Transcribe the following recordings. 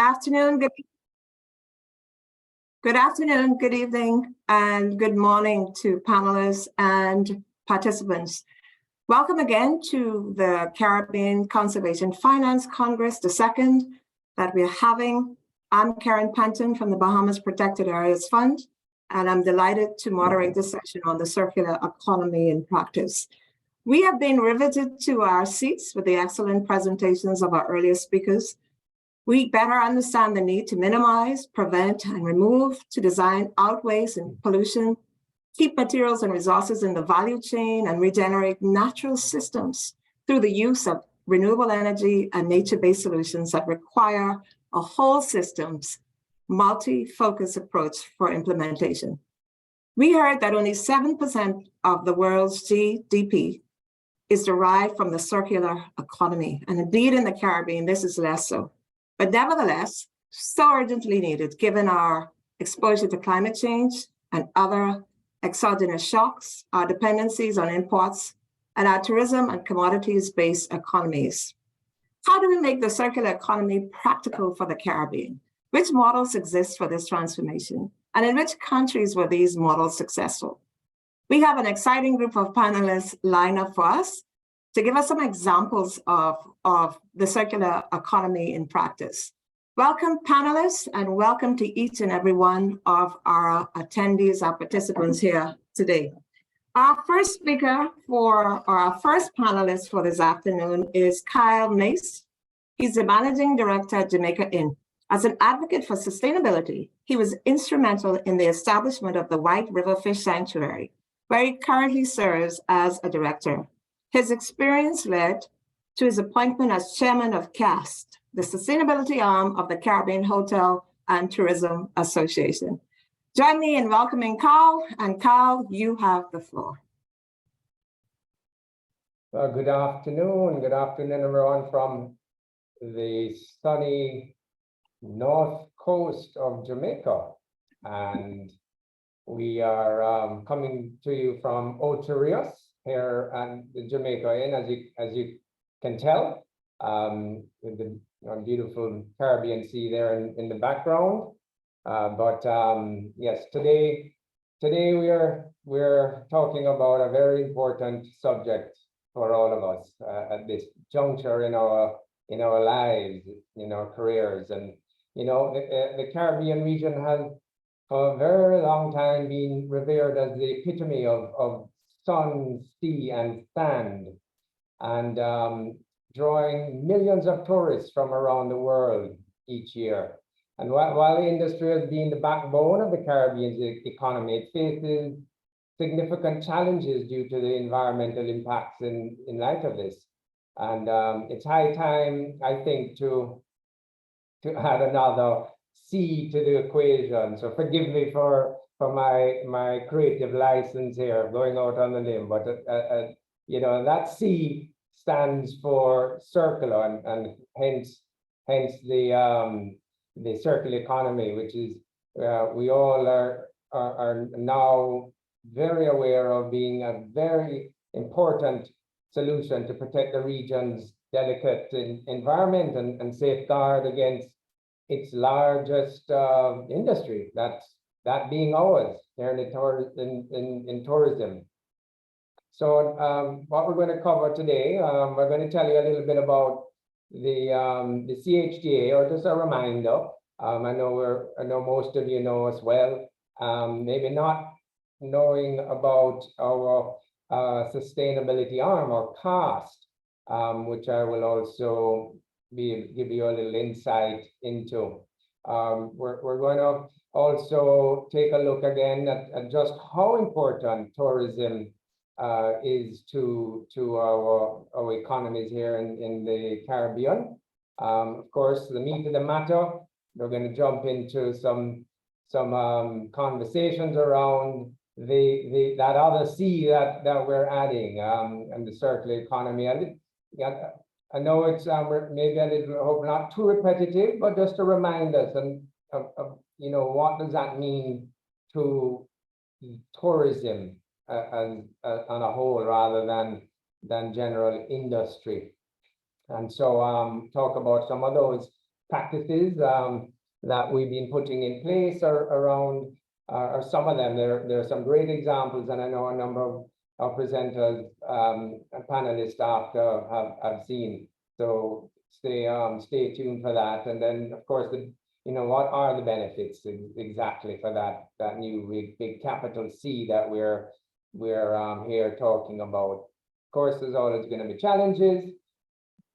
afternoon, good afternoon, good evening, and good morning to panelists and participants. Welcome again to the Caribbean Conservation Finance Congress, the second that we're having. I'm Karen Panton from the Bahamas Protected Areas Fund, and I'm delighted to moderate this session on the circular economy in practice. We have been riveted to our seats with the excellent presentations of our earlier speakers. We better understand the need to minimize, prevent, and remove, to design out waste and pollution, keep materials and resources in the value chain, and regenerate natural systems through the use of renewable energy and nature-based solutions that require a whole systems, multi-focus approach for implementation. We heard that only 7% of the world's GDP is derived from the circular economy. And indeed in the Caribbean, this is less so. But nevertheless, so urgently needed given our exposure to climate change and other exogenous shocks, our dependencies on imports, and our tourism and commodities-based economies. How do we make the circular economy practical for the Caribbean? Which models exist for this transformation? And in which countries were these models successful? We have an exciting group of panelists lined up for us to give us some examples of the circular economy in practice. Welcome panelists, and welcome to each and every one of our attendees, our participants here today. Our first speaker or our first panelist for this afternoon is Kyle Mace. He's the Managing Director at Jamaica Inn. As an advocate for sustainability, he was instrumental in the establishment of the White River Fish Sanctuary, where he currently serves as a director. His experience led to his appointment as chairman of CAST, the sustainability arm of the Caribbean Hotel and Tourism Association. Join me in welcoming Carl, and Carl, you have the floor. Well, good afternoon everyone from the sunny north coast of Jamaica. And we are coming to you from Ocho Rios here at the Jamaica Inn, as you can tell, with the beautiful Caribbean Sea there in the background. Yes, today we're talking about a very important subject for all of us at this juncture in our lives, in our careers. And the Caribbean region has for a very long time been revered as the epitome of sun, sea, and sand, and drawing millions of tourists from around the world each year. And while the industry has been the backbone of the Caribbean's economy, it faces significant challenges due to the environmental impacts in light of this. And it's high time, I think, to add another C to the equation. So forgive me for my creative license here, going out on the limb, but that C stands for circular, and hence the circular economy, which is we all are now very aware of being a very important solution to protect the region's delicate environment and safeguard against its largest industry, that being ours here in tourism. So what we're going to cover today, we're going to tell you a little bit about the CHDA, or just a reminder. I know most of you know as well. Maybe not knowing about our sustainability arm, or CAST, which I will also give you a little insight into. We're going to also take a look again at just how important tourism is to our economies here in the Caribbean. Of course, the meat of the matter, we're going to jump into some conversations around that other C that we're adding, and the circular economy. I know it's maybe a little, I hope not too repetitive, but just to remind us and what does that mean to tourism on a whole, rather than general industry. And so talk about some of those practices that we've been putting in place around, or some of them. There are some great examples, and I know a number of our presenters and panelists after have seen. So stay tuned for that. And then, of course, what are the benefits exactly for that new big capital C that we're here talking about? Of course, there's always going to be challenges,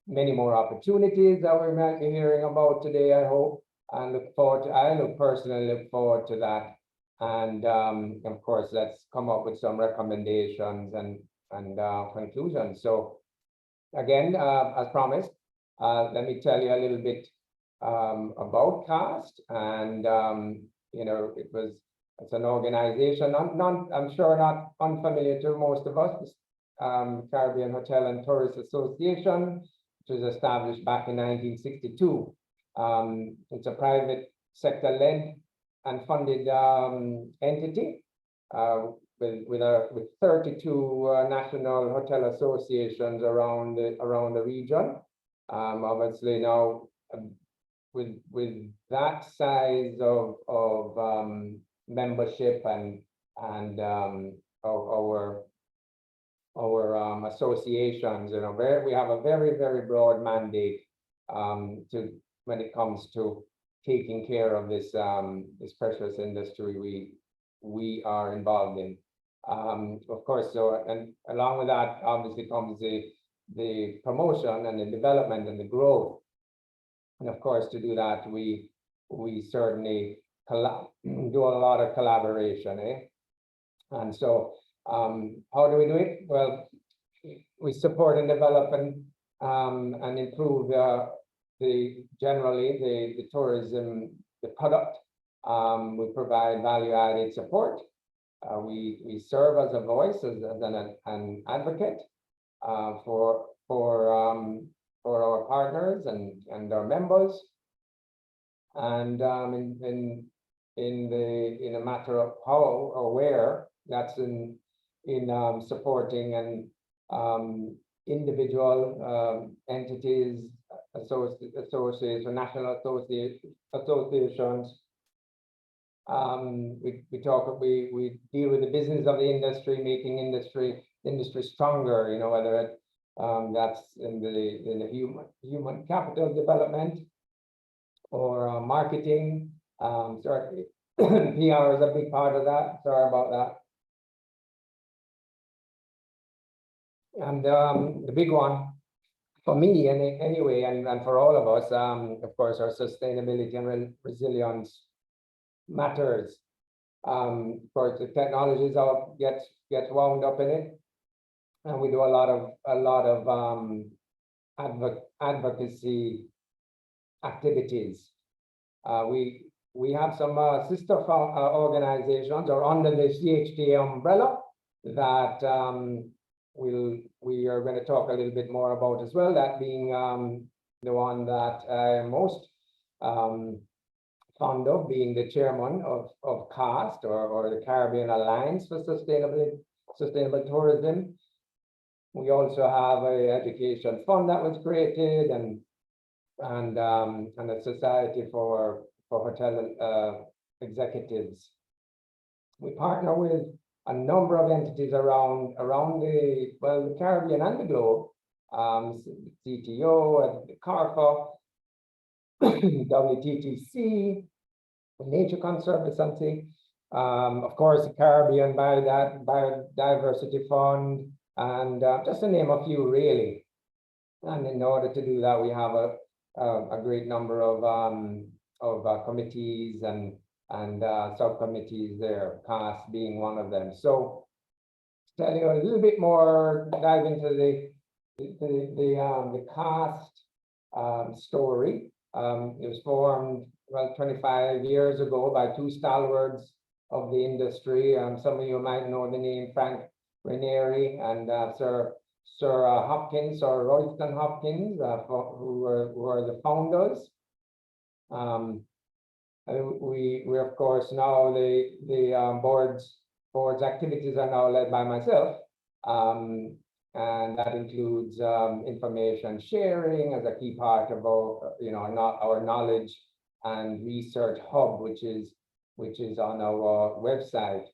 many more opportunities that we might be hearing about today, I hope, and I personally look forward to that. And of course, let's come up with some recommendations and conclusions. So again, as promised, let me tell you a little bit about CAST. And it's an organization, I'm sure not unfamiliar to most of us, Caribbean Hotel and Tourist Association, which was established back in 1962. It's a private sector led and funded entity with 32 national hotel associations around the region. Obviously now with that size of membership and our associations, we have a very, very broad mandate when it comes to taking care of this precious industry we are involved in. Of course, and along with that obviously comes the promotion and the development and the growth. And of course, to do that, we certainly do a lot of collaboration, And so how do we do it? Well, we support and develop and improve generally the tourism, the product. We provide value-added support. We serve as a voice, as an advocate for our partners and our members. And in a matter of how or where, that's in supporting and individual entities, associations, national associations. We deal with the business of the industry, making industry stronger. Whether that's in the human capital development or marketing. Sorry, PR is a big part of that. Sorry about that. And the big one for me, anyway, and for all of us, of course, our sustainability and resilience matters. Of course, the technologies gets wound up in it, and we do a lot of advocacy activities. We have some sister organizations or under the CHTA umbrella that we are going to talk a little bit more about as well, that being the one that I'm most fond of, being the chairman of CAST, or the Caribbean Alliance for Sustainable Tourism. We also have an education fund that was created, and a society for hotel executives. We partner with a number of entities around the Caribbean and the globe, CTO, the CARFA, WTTC, Nature Conservancy, of course, the Caribbean Biodiversity Fund, and just to name a few, really. And in order to do that, we have a great number of committees and subcommittees there, CAST being one of them. So, to tell you a little bit more, dive into the CAST story. It was formed 25 years ago by two stalwarts of the industry. Some of you might know the name Frank Ranieri and Sir Hopkins, or Royston Hopkins, who were the founders. We of course now the board's activities are now led by myself, and that includes information sharing as a key part of our knowledge and research hub, which is on our website.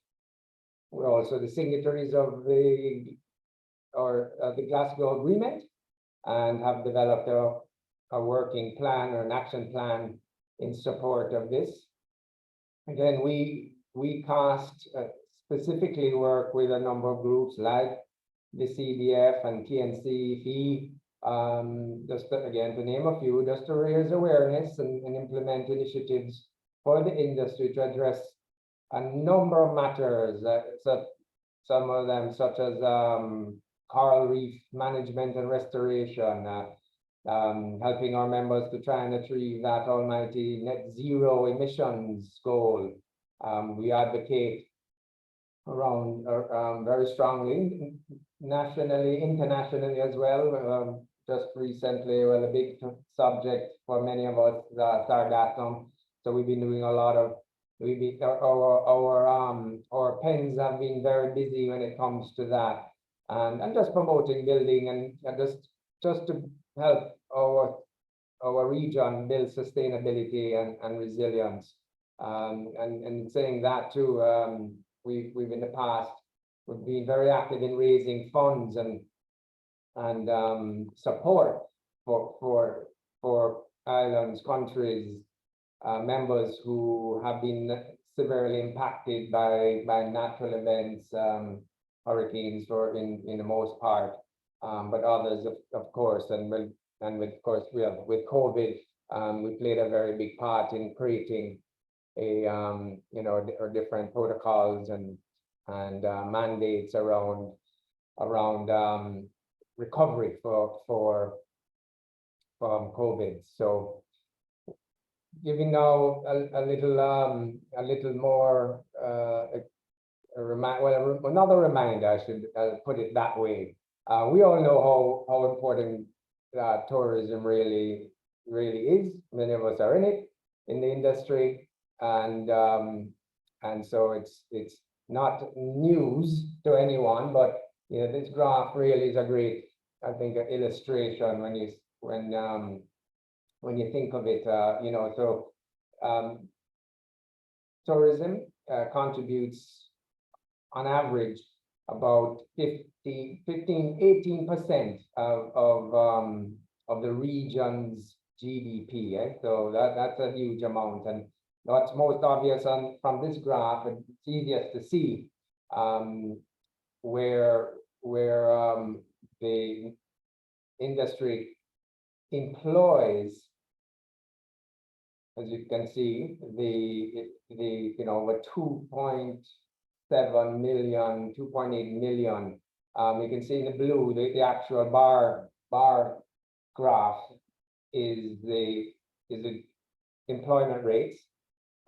We're also the signatories of the Glasgow Agreement and have developed a working plan or an action plan in support of this. Again, we specifically work with a number of groups like the CDF and TNCF, just again to name a few, just to raise awareness and implement initiatives for the industry to address a number of matters. Some of them, such as coral reef management and restoration, helping our members to try and achieve that almighty net zero emissions goal. We advocate around very strongly, nationally, internationally as well. Just recently, well, a big subject for many of us, sargassum. So we've been doing a lot of, our pens have been very busy when it comes to that, and just promoting building and just to help our region build sustainability and resilience. And saying that too, we've in the past, we've been very active in raising funds and support for islands, countries, members who have been severely impacted by natural events, hurricanes in the most part, but others of course, and of course with COVID, we played a very big part in creating different protocols and mandates around recovery from COVID. So giving now a little more another reminder, I should put it that way. We all know how important tourism really is. Many of us are in it, in the industry, and so it's not news to anyone, but this graph really is a great, I think, illustration when you think of it. So tourism contributes on average about 18% of the region's GDP. So that's a huge amount, and what's most obvious from this graph, it's easiest to see where the industry employs, as you can see, over 2.7 million, 2.8 million. You can see in the blue, the actual bar graph is the employment rates.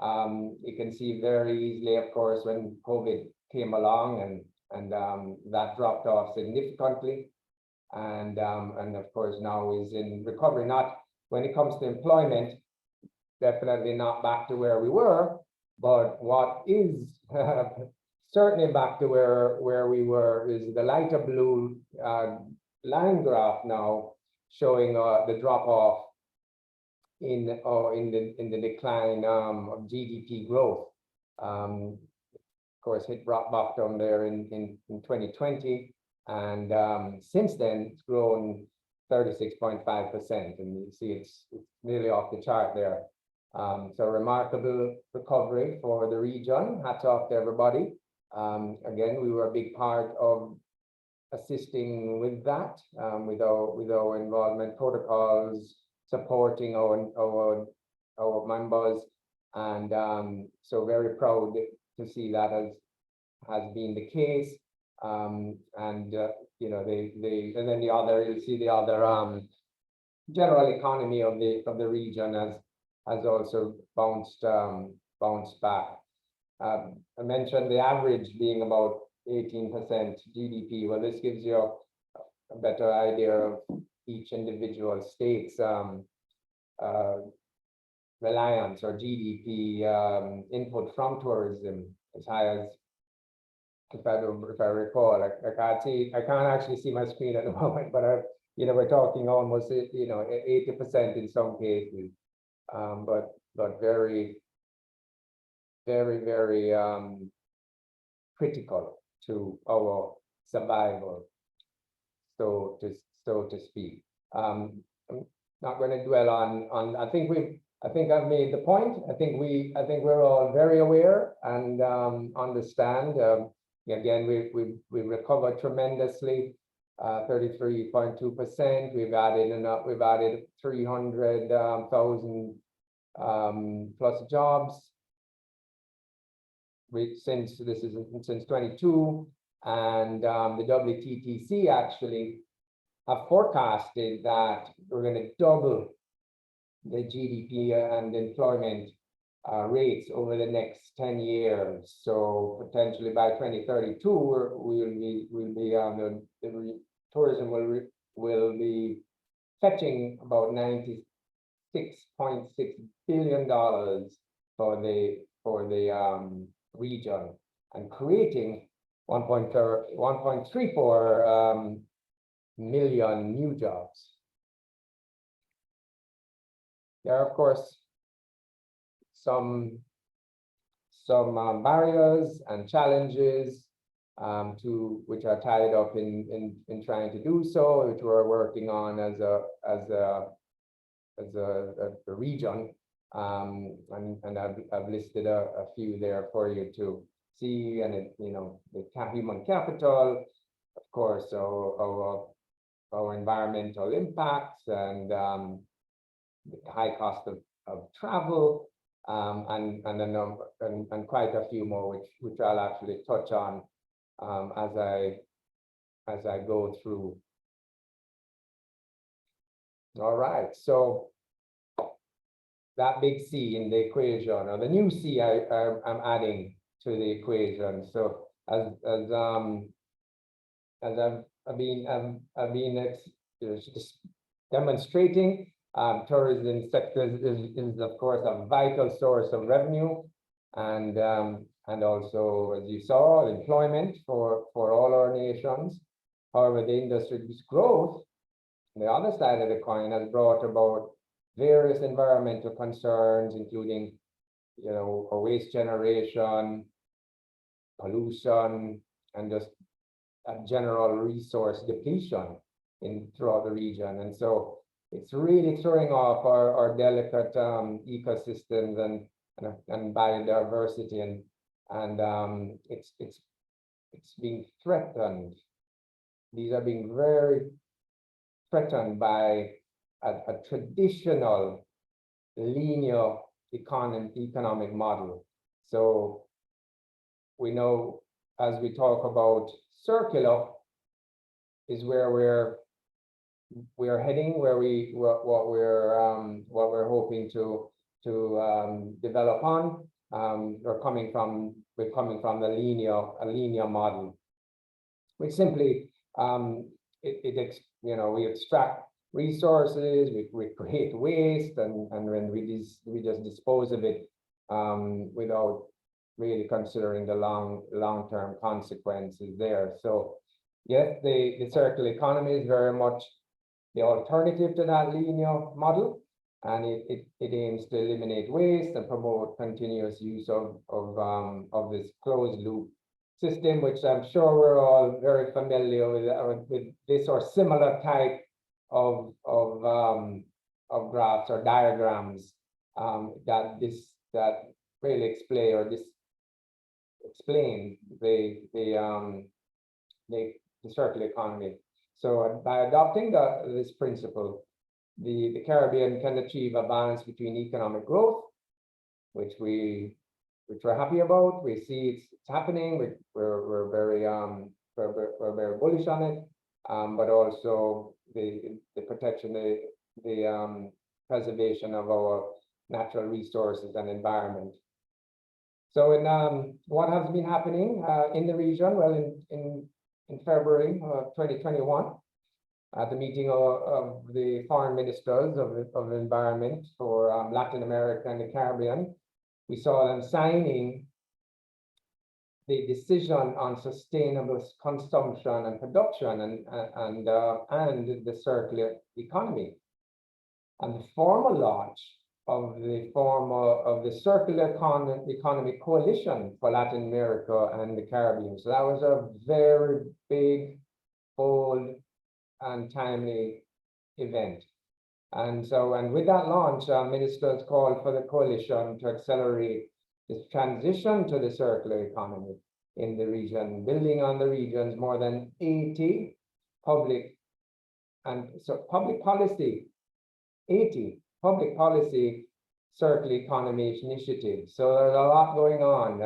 You can see very easily, of course, when COVID came along and that dropped off significantly, and of course now is in recovery. Not when it comes to employment, definitely not back to where we were, but what is certainly back to where we were is the lighter blue line graph now, showing the drop off in the decline of GDP growth. Of course, hit rock bottom there in 2020, and since then it's grown 36.5%, and you see it's nearly off the chart there. So remarkable recovery for the region. Hats off to everybody. Again, we were a big part of assisting with that, with our involvement protocols, supporting our members, and so very proud to see that has been the case. And then the other, you'll see the other general economy of the region has also bounced back. I mentioned the average being about 18% GDP. Well, this gives you a better idea of each individual state's reliance or GDP input from tourism, as high as if I recall, I can't actually see my screen at the moment, but we're talking almost 80% in some cases, but very, very, very critical to our survival, so to speak. I'm not going to dwell on. I think I've made the point. I think we're all very aware and understand. Again, we recovered tremendously, 33.2%. We've added 300,000 plus jobs since 22, and the WTTC actually have forecasted that we're going to double the GDP and employment rates over the next 10 years. So potentially by 2032, tourism will be fetching about $96.6 billion for the region, and creating 1.34 million new jobs. There are, of course, some barriers and challenges which are tied up in trying to do so, which we're working on as a region, and I've listed a few there for you to see. And the human capital, of course, our environmental impacts, and the high cost of travel, and a number, and quite a few more, which I'll actually touch on as I go through. All right, so that big C in the equation, or the new C I'm adding to the equation. So as I've been just demonstrating, tourism sector is of course a vital source of revenue, and also, as you saw, employment for all our nations. However, the industry's growth, on the other side of the coin, has brought about various environmental concerns, including waste generation, pollution, and just a general resource depletion throughout the region. And so it's really throwing off our delicate ecosystems and biodiversity, and it's being threatened. These are being very threatened by a traditional linear economic model. So we know, as we talk about circular, is where we're heading, what we're hoping to develop on. We're coming from the linear model, which simply we extract resources, we create waste, and when we just dispose of it without really considering the long-term consequences there. So yes, the circular economy is very much the alternative to that linear model, and it aims to eliminate waste and promote continuous use of this closed loop system, which I'm sure we're all very familiar with this or similar type of graphs or diagrams that really explain the circular economy. So by adopting this principle, the Caribbean can achieve a balance between economic growth, which we're happy about. We see it's happening. We're very bullish on it, but also the protection, the preservation of our natural resources and environment. So what has been happening in the region? Well, in February of 2021, at the meeting of the foreign ministers of the environment for Latin America and the Caribbean, we saw them signing the decision on sustainable consumption and production and the circular economy. And the formal launch of the Circular Economy Coalition for Latin America and the Caribbean. So that was a very big, bold, and timely event. And with that launch, ministers called for the coalition to accelerate this transition to the circular economy in the region, building on the region's more than 80 public policy circular economy initiatives. So there's a lot going on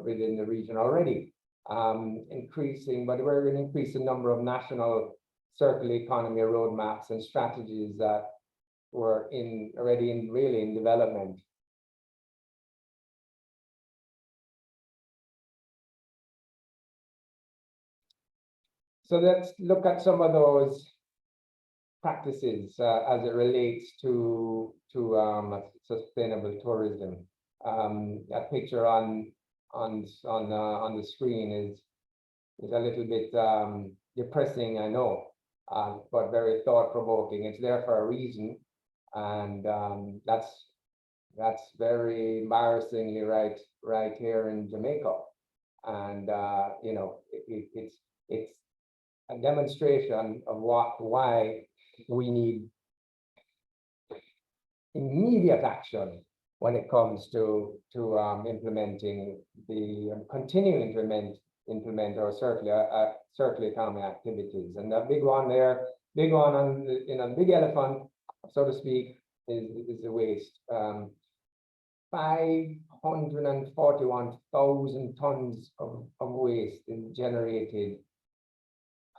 within the region already, increasing, but we're going to increase the number of national circular economy roadmaps and strategies that were already in development. So let's look at some of those practices as it relates to sustainable tourism. That picture on the screen is a little bit depressing, I know, but very thought-provoking. It's there for a reason, and that's very embarrassingly right here in Jamaica, and you know, it's a demonstration of why we need immediate action when it comes to implementing continuing to implement our circular economy activities. And the big one there, big elephant, so to speak, is the waste. 541,000 tons of waste is generated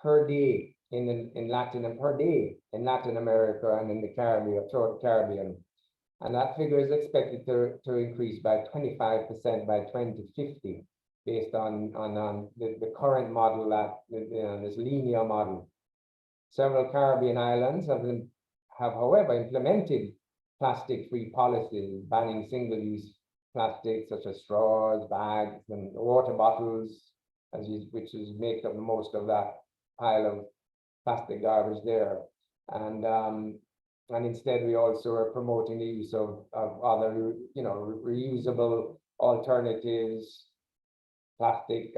per day in Latin America and in the Caribbean, and that figure is expected to increase by 25% by 2050, based on the current model, this linear model. Several Caribbean islands have however implemented plastic-free policies, banning single-use plastics such as straws, bags, and water bottles, which make up most of that pile of plastic garbage there. And instead, we also are promoting the use of other, reusable alternatives, plastic,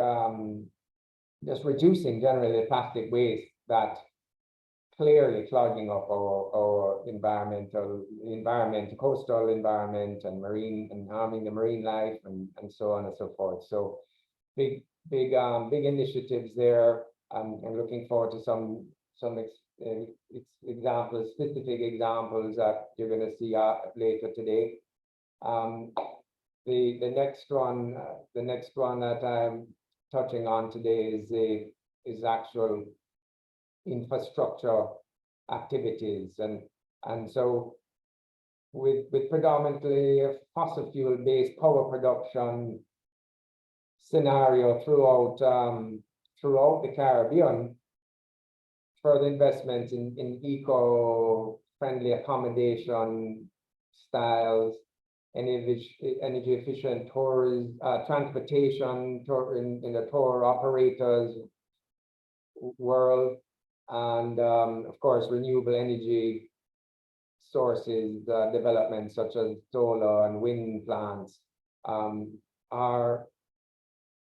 just reducing generally plastic waste that clearly clogging up our coastal environment and marine, and harming the marine life and so on and so forth. So big initiatives there. I'm looking forward to some examples, specific examples that you're going to see later today. The next one that I'm touching on today is actual infrastructure activities, and so with predominantly a fossil fuel based power production scenario throughout the Caribbean, further investments in eco-friendly accommodation styles, energy efficient tourism, transportation in the tour operators world, and of course renewable energy sources development such as solar and wind plants are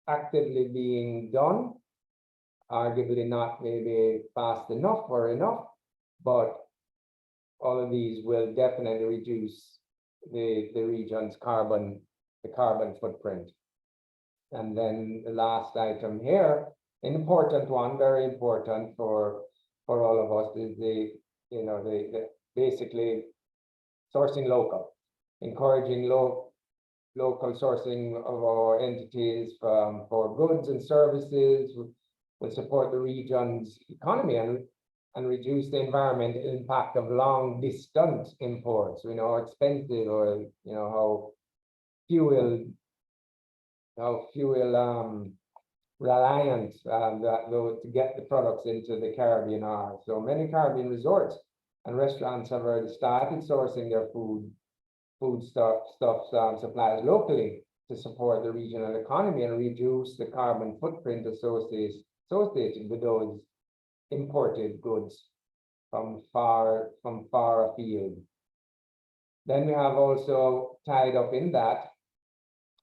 actively being done. Arguably not maybe fast enough or enough, but all of these will definitely reduce the region's carbon footprint. And then the last item here, an important one, very important for all of us, is the basically sourcing local, encouraging local sourcing of our entities for goods and services. Will support the region's economy and reduce the environmental impact of long distance imports. We know how expensive, or how fuel reliant to get the products into the Caribbean are. So many Caribbean resorts and restaurants have already started sourcing their food supplies locally to support the regional economy and reduce the carbon footprint associated with those imported goods from far afield. Then we have also tied up in that,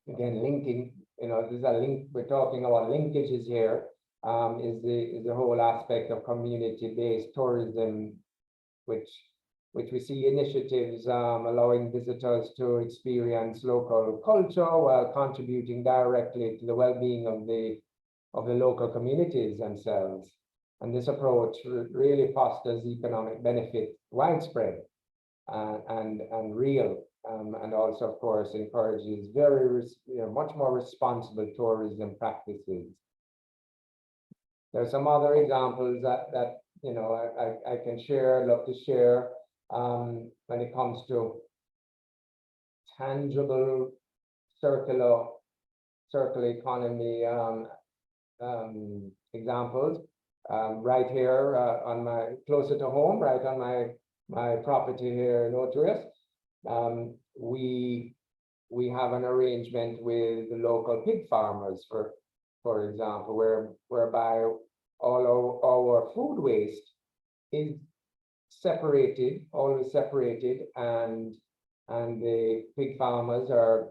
again, linking, this is a link, we're talking about linkages here, is the whole aspect of community-based tourism, which we see initiatives allowing visitors to experience local culture while contributing directly to the well-being of the local communities themselves. And this approach really fosters economic benefit, widespread and real, and also, of course, encourages much more responsible tourism practices. There are some other examples that I can share, love to share, when it comes to tangible circular economy examples. Right here on closer to home, right on my property here in Otris, we have an arrangement with the local pig farmers, for example, whereby all our food waste is always separated, and the pig farmers are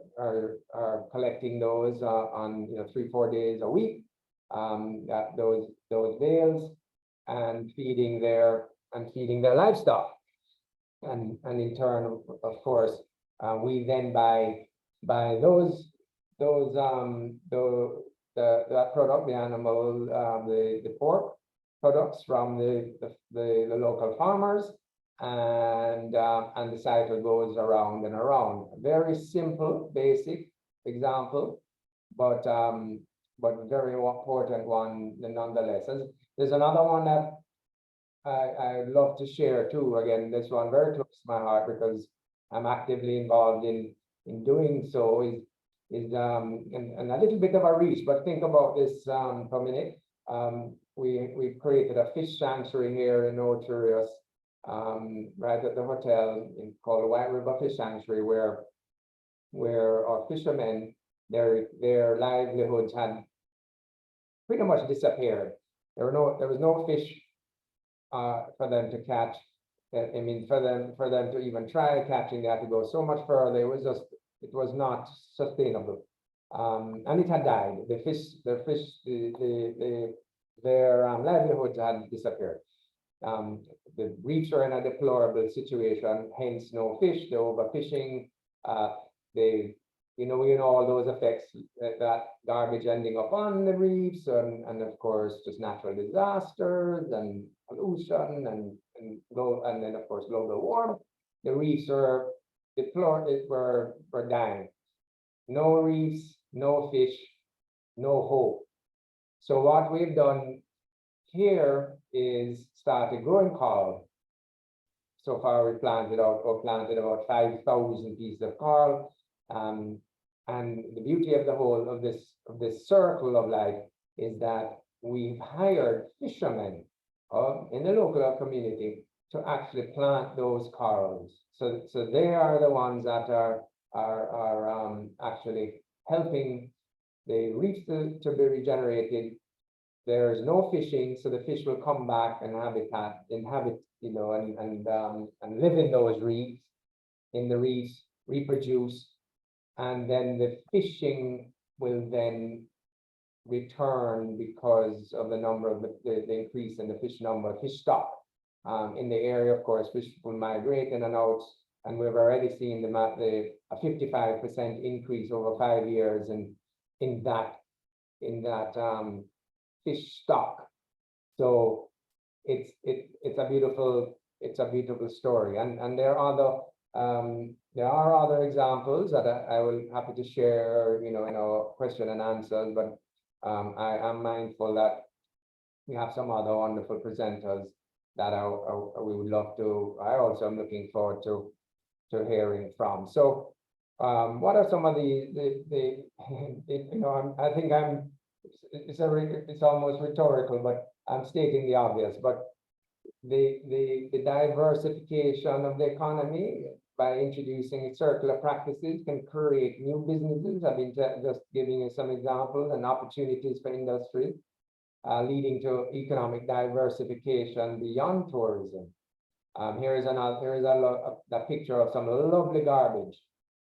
collecting those on 3-4 days a week, those bales, and feeding their livestock, and in turn, of course, we then buy that product, the animal, the pork products from the local farmers, and the cycle goes around and around. A very simple, basic example, but very important one nonetheless. There's another one that I'd love to share too. Again, this one very close to my heart because I'm actively involved in doing so. Is and a little bit of a reach, but think about this for a minute. We created a fish sanctuary here in Otris, right at the hotel called the White River Fish Sanctuary, where our fishermen, their livelihoods had pretty much disappeared. There was no fish for them to catch. I mean, for them to even try catching, they had to go so much further. It was not sustainable, and it had died. Their livelihoods had disappeared. The reefs are in a deplorable situation. Hence, no fish. The overfishing. All those effects, that garbage ending up on the reefs, and of course just natural disasters and pollution and then of course global warming. The reefs were dying. No reefs, no fish, no hope. So what we've done here is started growing coral. So far we planted about 5,000 pieces of coral. And the beauty of this circle of life is that we've hired fishermen in the local community to actually plant those corals. So they are the ones that are actually helping the reefs to be regenerated. There's no fishing, so the fish will come back and inhabit, and live in those reefs, reproduce. And then the fishing will then return because of the number of the increase in the fish stock. In the area, of course, fish will migrate in and out, and we've already seen a 55% increase over 5 years in that fish stock. So it's a beautiful story, and there are other examples that I will happy to share, in our question and answers, but I am mindful that we have some other wonderful presenters that we would love to. I also am looking forward to hearing from. So what are some of I think it's almost rhetorical, but I'm stating the obvious, but the diversification of the economy, by introducing circular practices can create new businesses. I've been just giving you some examples and opportunities for industry, leading to economic diversification beyond tourism. Here is a picture of some lovely garbage,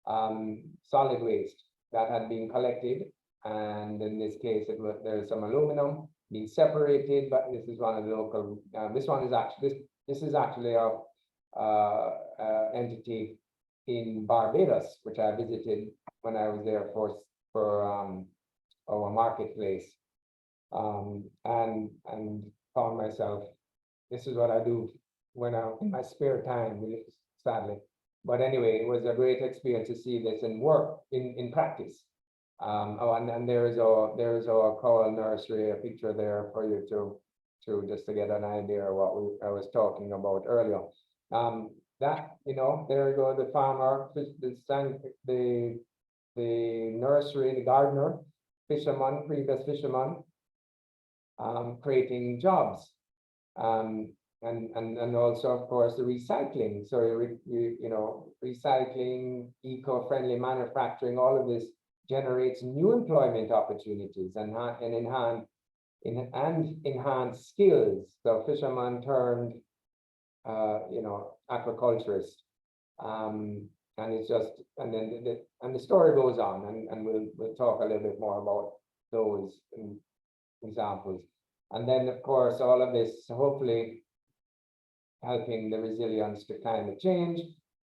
solid waste that had been collected, and in this case, there's some aluminum being separated. But this is one of the local. This is actually a entity in Barbados, which I visited when I was there for our marketplace, and found myself. This is what I do when I'm in my spare time, sadly. But anyway, it was a great experience to see this in work, in practice. And there's our coral nursery, a picture there for you to just to get an idea of what I was talking about earlier. That, there you go, the farmer, the nursery, the gardener, fisherman, previous fisherman, creating jobs. And also, of course, the recycling. So recycling, eco-friendly manufacturing, all of this generates new employment opportunities and enhance skills. So fisherman turned, aquaculturist, and it's just, and then the story goes on, and we'll talk a little bit more about those examples. And then, of course, all of this hopefully helping the resilience to climate change,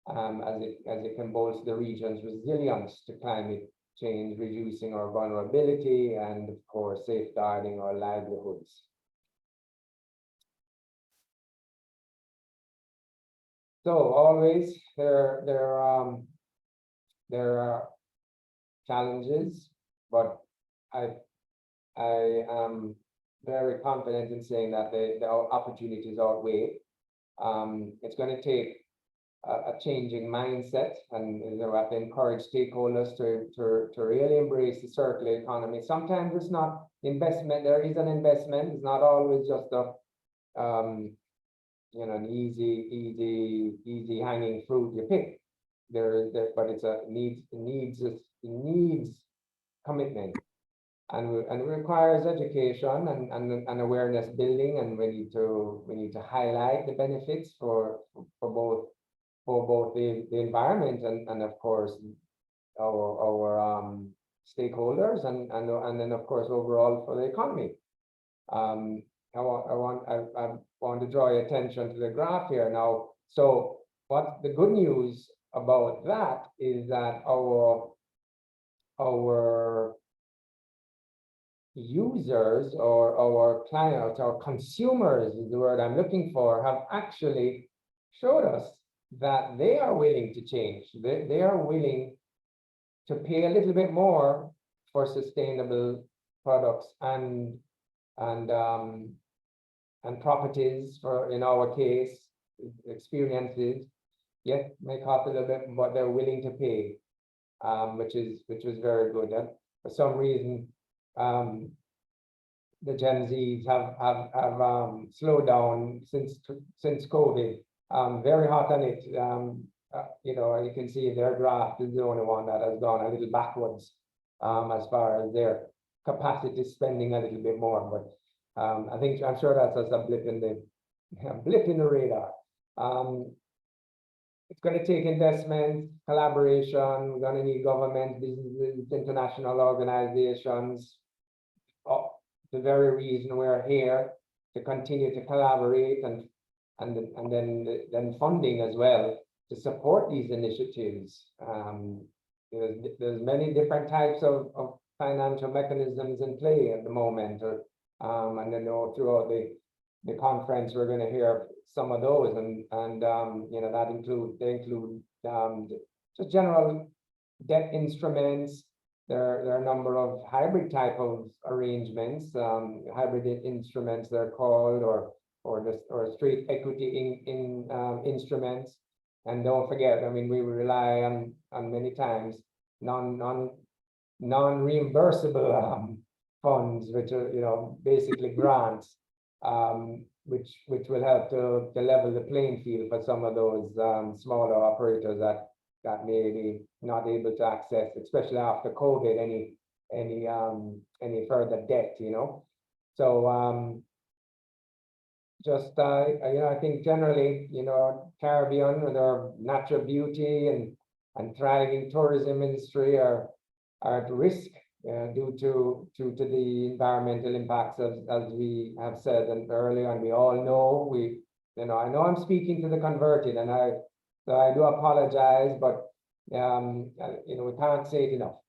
as it can bolster the region's resilience to climate change, reducing our vulnerability, and of course safeguarding our livelihoods. So always there are challenges, but I am very confident in saying that the opportunities outweigh. It's going to take a changing mindset, and I have to encourage stakeholders to really embrace the circular economy. Sometimes it's not investment. There is an investment. It's not always just an easy hanging fruit you pick. But it needs commitment, and it requires education and awareness building, and we need to highlight the benefits for both the environment and of course our stakeholders, and then of course overall for the economy. I want to draw your attention to the graph here now. So what the good news about that is that our users, or our clients, our consumers is the word I'm looking for, have actually showed us that they are willing to change. They are willing to pay a little bit more for sustainable products and properties, for, in our case, experiences. Yes, may cost a little bit, but they're willing to pay, which was very good. And for some reason, the Gen Zs have slowed down since COVID. Very hot on it. You can see their graph is the only one that has gone a little backwards as far as their capacity spending a little bit more. But I'm sure that's just a blip in the radar. It's going to take investment, collaboration. We're going to need government, businesses, international organizations. The very reason we're here, to continue to collaborate, and then funding as well to support these initiatives. There's many different types of financial mechanisms in play at the moment, and then throughout the conference we're going to hear some of those, and that include just general debt instruments. There are a number of hybrid type of arrangements, hybrid instruments they're called, or straight equity instruments. And don't forget, we rely on many times non-reimbursable funds, which are basically grants. which will help to level the playing field for some of those smaller operators that may be not able to access, especially after COVID, any further debt, you know. So I think generally, you know, Caribbean with our natural beauty and thriving tourism industry are at risk due to the environmental impacts, as we have said earlier, and we all know. I know I'm speaking to the converted, and I do apologize, but we can't say it enough.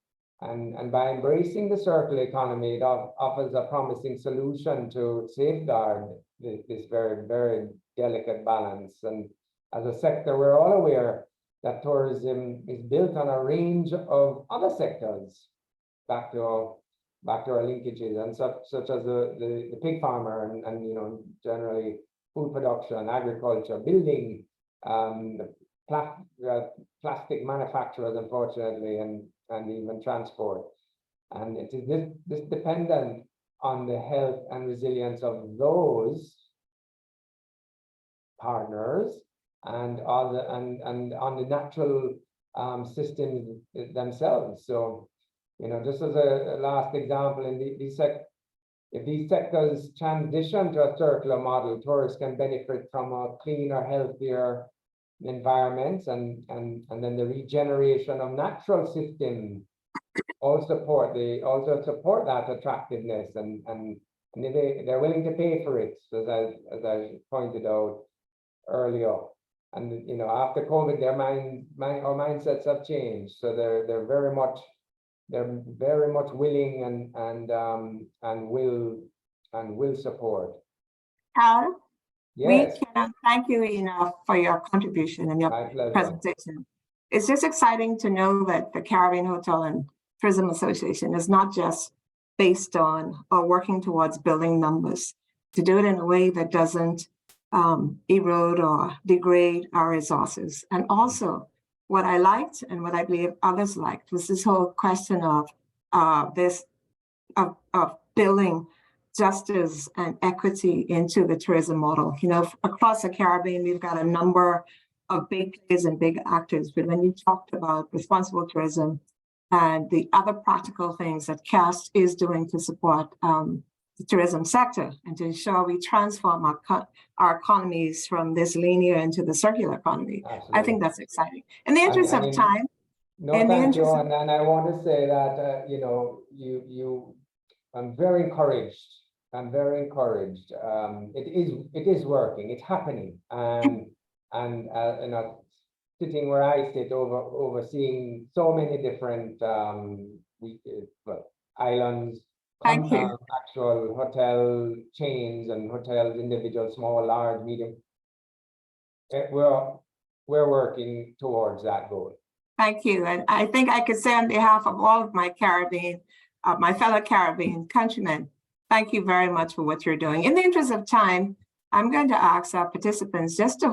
And by embracing the circular economy, it offers a promising solution to safeguard this very, very delicate balance. And as a sector, we're all aware that tourism is built on a range of other sectors, back to our linkages, and such as the pig farmer and generally food production, agriculture, building, plastic manufacturers, unfortunately, and even transport. And it is this dependent on the health and resilience of those partners and on the natural systems themselves. So, just as a last example, if these sectors transition to a circular model, tourists can benefit from a cleaner, healthier environments, and then the regeneration of natural systems also support that attractiveness, and they're willing to pay for it, as I pointed out earlier. And after COVID, our mindsets have changed, so they're very much willing and will support. Hal? Yes. We cannot thank you enough for your contribution and your presentation. It's just exciting to know that the Caribbean Hotel and Tourism Association is not just based on or working towards building numbers, to do it in a way that doesn't erode or degrade our resources. And also, what I liked and what I believe others liked was this whole question of building justice and equity into the tourism model. Across the Caribbean, we've got a number of big players and big actors, but when you talked about responsible tourism and the other practical things that CAST is doing to support the tourism sector and to ensure we transform our economies from this linear into the circular economy. Absolutely. I think that's exciting. In the interest of time. No, thank you. And I want to say that, I'm very encouraged. It is working. It's happening. And sitting where I sit, overseeing so many different islands, actual hotel chains and hotels, individual, small, large, medium. We're working towards that goal. Thank you. And I think I could say on behalf of all of my fellow Caribbean countrymen, thank you very much for what you're doing. In the interest of time, I'm going to ask our participants just to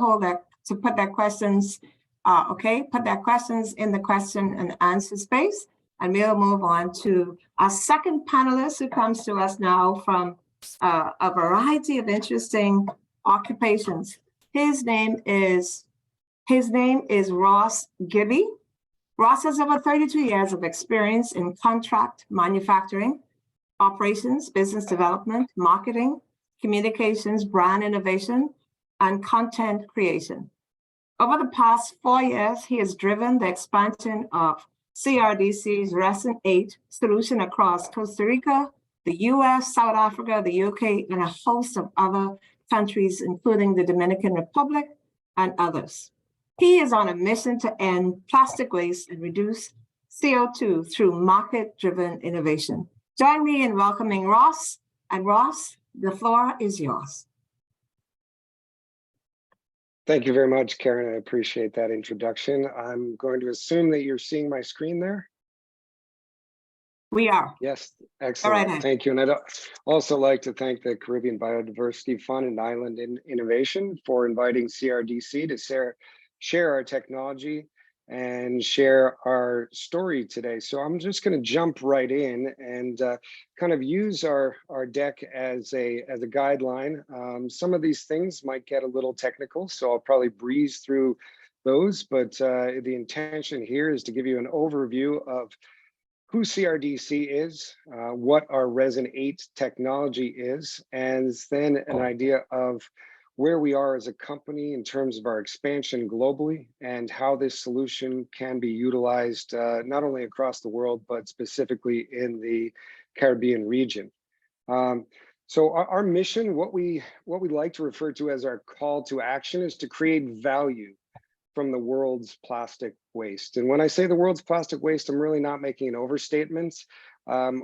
put their questions, put their questions in the question and answer space, and we'll move on to our second panelist, who comes to us now from a variety of interesting occupations. His name is Ross Gibby. Ross has over 32 years of experience in contract manufacturing, operations, business development, marketing, communications, brand innovation, and content creation. Over the past 4 years, he has driven the expansion of CRDC's Resin 8 solution across Costa Rica, the US, South Africa, the UK, and a host of other countries, including the Dominican Republic and others. He is on a mission to end plastic waste and reduce CO2 through market-driven innovation. Join me in welcoming Ross. And Ross, the floor is yours. Thank you very much, Karen. I appreciate that introduction. I'm going to assume that you're seeing my screen there. We are. Yes, excellent. Right. Thank you. And I'd also like to thank the Caribbean Biodiversity Fund and Island Innovation for inviting CRDC to share our technology and share our story today. So I'm just going to jump right in and kind of use our deck as a guideline. Some of these things might get a little technical, so I'll probably breeze through those, but the intention here is to give you an overview of who CRDC is, what our Resin 8 technology is, and then an idea of where we are as a company in terms of our expansion globally and how this solution can be utilized not only across the world, but specifically in the Caribbean region. So our mission, what we like to refer to as our call to action, is to create value from the world's plastic waste. And when I say the world's plastic waste, I'm really not making an overstatement.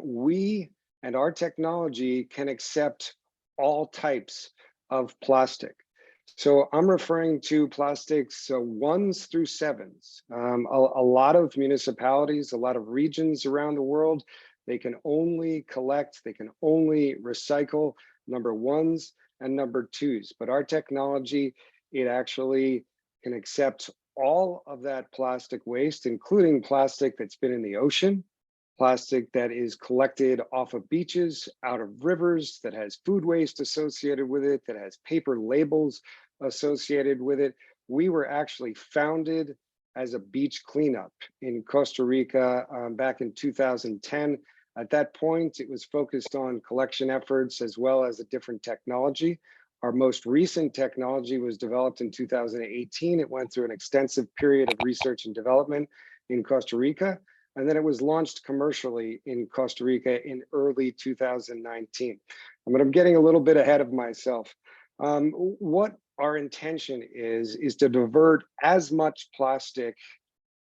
We and our technology can accept all types of plastic. So I'm referring to plastics 1s through 7s. A lot of municipalities, a lot of regions around the world, they can only collect, they can only recycle number 1s and number 2s. But our technology, it actually can accept all of that plastic waste, including plastic that's been in the ocean, plastic that is collected off of beaches, out of rivers, that has food waste associated with it, that has paper labels associated with it. We were actually founded as a beach cleanup in Costa Rica back in 2010. At that point, it was focused on collection efforts as well as a different technology. Our most recent technology was developed in 2018. It went through an extensive period of research and development in Costa Rica, and then it was launched commercially in Costa Rica in early 2019. But I'm getting a little bit ahead of myself. What our intention is to divert as much plastic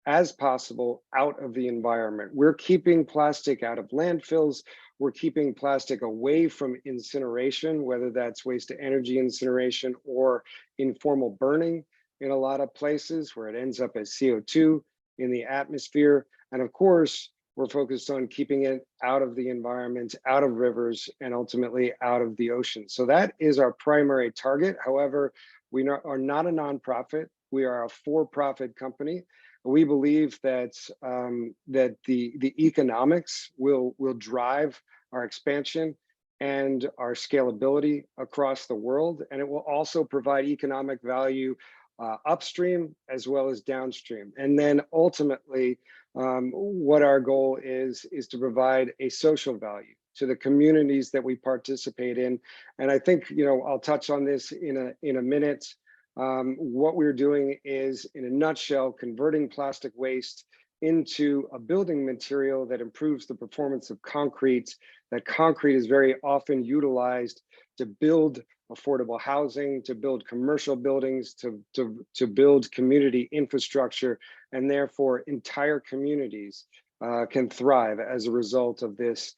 as possible out of the environment. We're keeping plastic out of landfills. We're keeping plastic away from incineration, whether that's waste to energy incineration or informal burning in a lot of places where it ends up as CO2 in the atmosphere. And of course, we're focused on keeping it out of the environment, out of rivers, and ultimately out of the ocean. So that is our primary target. However, we are not a nonprofit. We are a for-profit company. We believe that that the economics will drive our expansion and our scalability across the world, and it will also provide economic value upstream as well as downstream. And then ultimately, what our goal is to provide a social value to the communities that we participate in. And I think, you know, I'll touch on this in a minute. What we're doing is, in a nutshell, converting plastic waste into a building material that improves the performance of concrete. That concrete is very often utilized to build affordable housing, to build commercial buildings, to build community infrastructure, and therefore entire communities can thrive as a result of this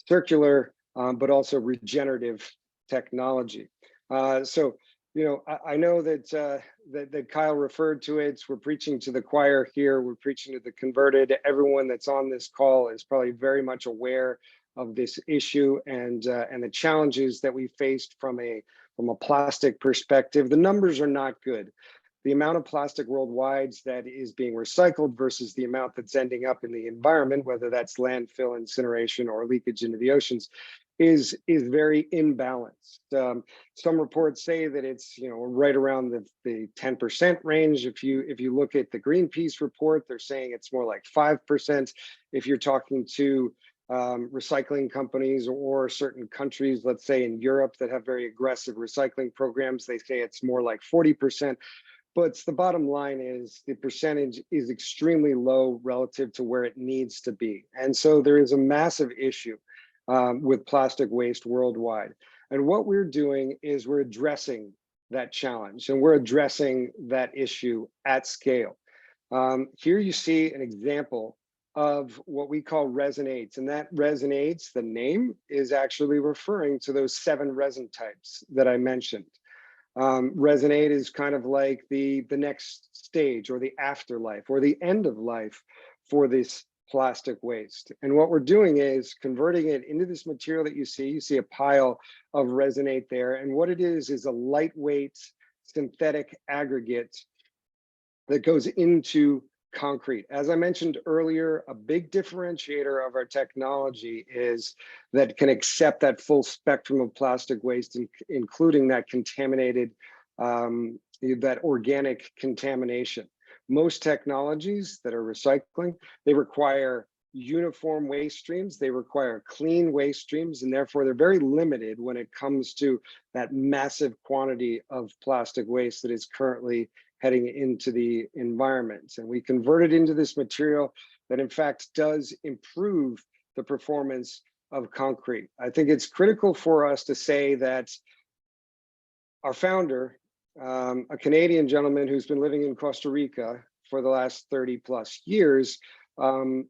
circular but also regenerative technology. So, you know, I know that that Kyle referred to it. We're preaching to the choir here. We're preaching to the converted. Everyone that's on this call is probably very much aware of this issue and the challenges that we faced from a plastic perspective. The numbers are not good. The amount of plastic worldwide that is being recycled versus the amount that's ending up in the environment, whether that's landfill, incineration, or leakage into the oceans, is very imbalanced. Some reports say that it's, you know, right around the 10% range. If you look at the Greenpeace report, they're saying it's more like 5%. If you're talking to recycling companies or certain countries, let's say in Europe, that have very aggressive recycling programs, they say it's more like 40%. But the bottom line is the percentage is extremely low relative to where it needs to be. And so there is a massive issue with plastic waste worldwide. And what we're doing is we're addressing that challenge, and we're addressing that issue at scale. Here you see an example of what we call resonates, and that resonates, the name is actually referring to those 7 resin types that I mentioned. Resonate is kind of like the next stage or the afterlife or the end of life for this plastic waste. And what we're doing is converting it into this material that you see a pile of resonate there. And what it is a lightweight synthetic aggregate that goes into concrete. As I mentioned earlier, a big differentiator of our technology is that it can accept that full spectrum of plastic waste, including that contaminated, that organic contamination. Most technologies that are recycling, they require uniform waste streams, they require clean waste streams, and therefore they're very limited when it comes to that massive quantity of plastic waste that is currently heading into the environment. And we convert it into this material that in fact does improve the performance of concrete. I think it's critical for us to say that our founder, a Canadian gentleman who's been living in Costa Rica for the last 30 plus years,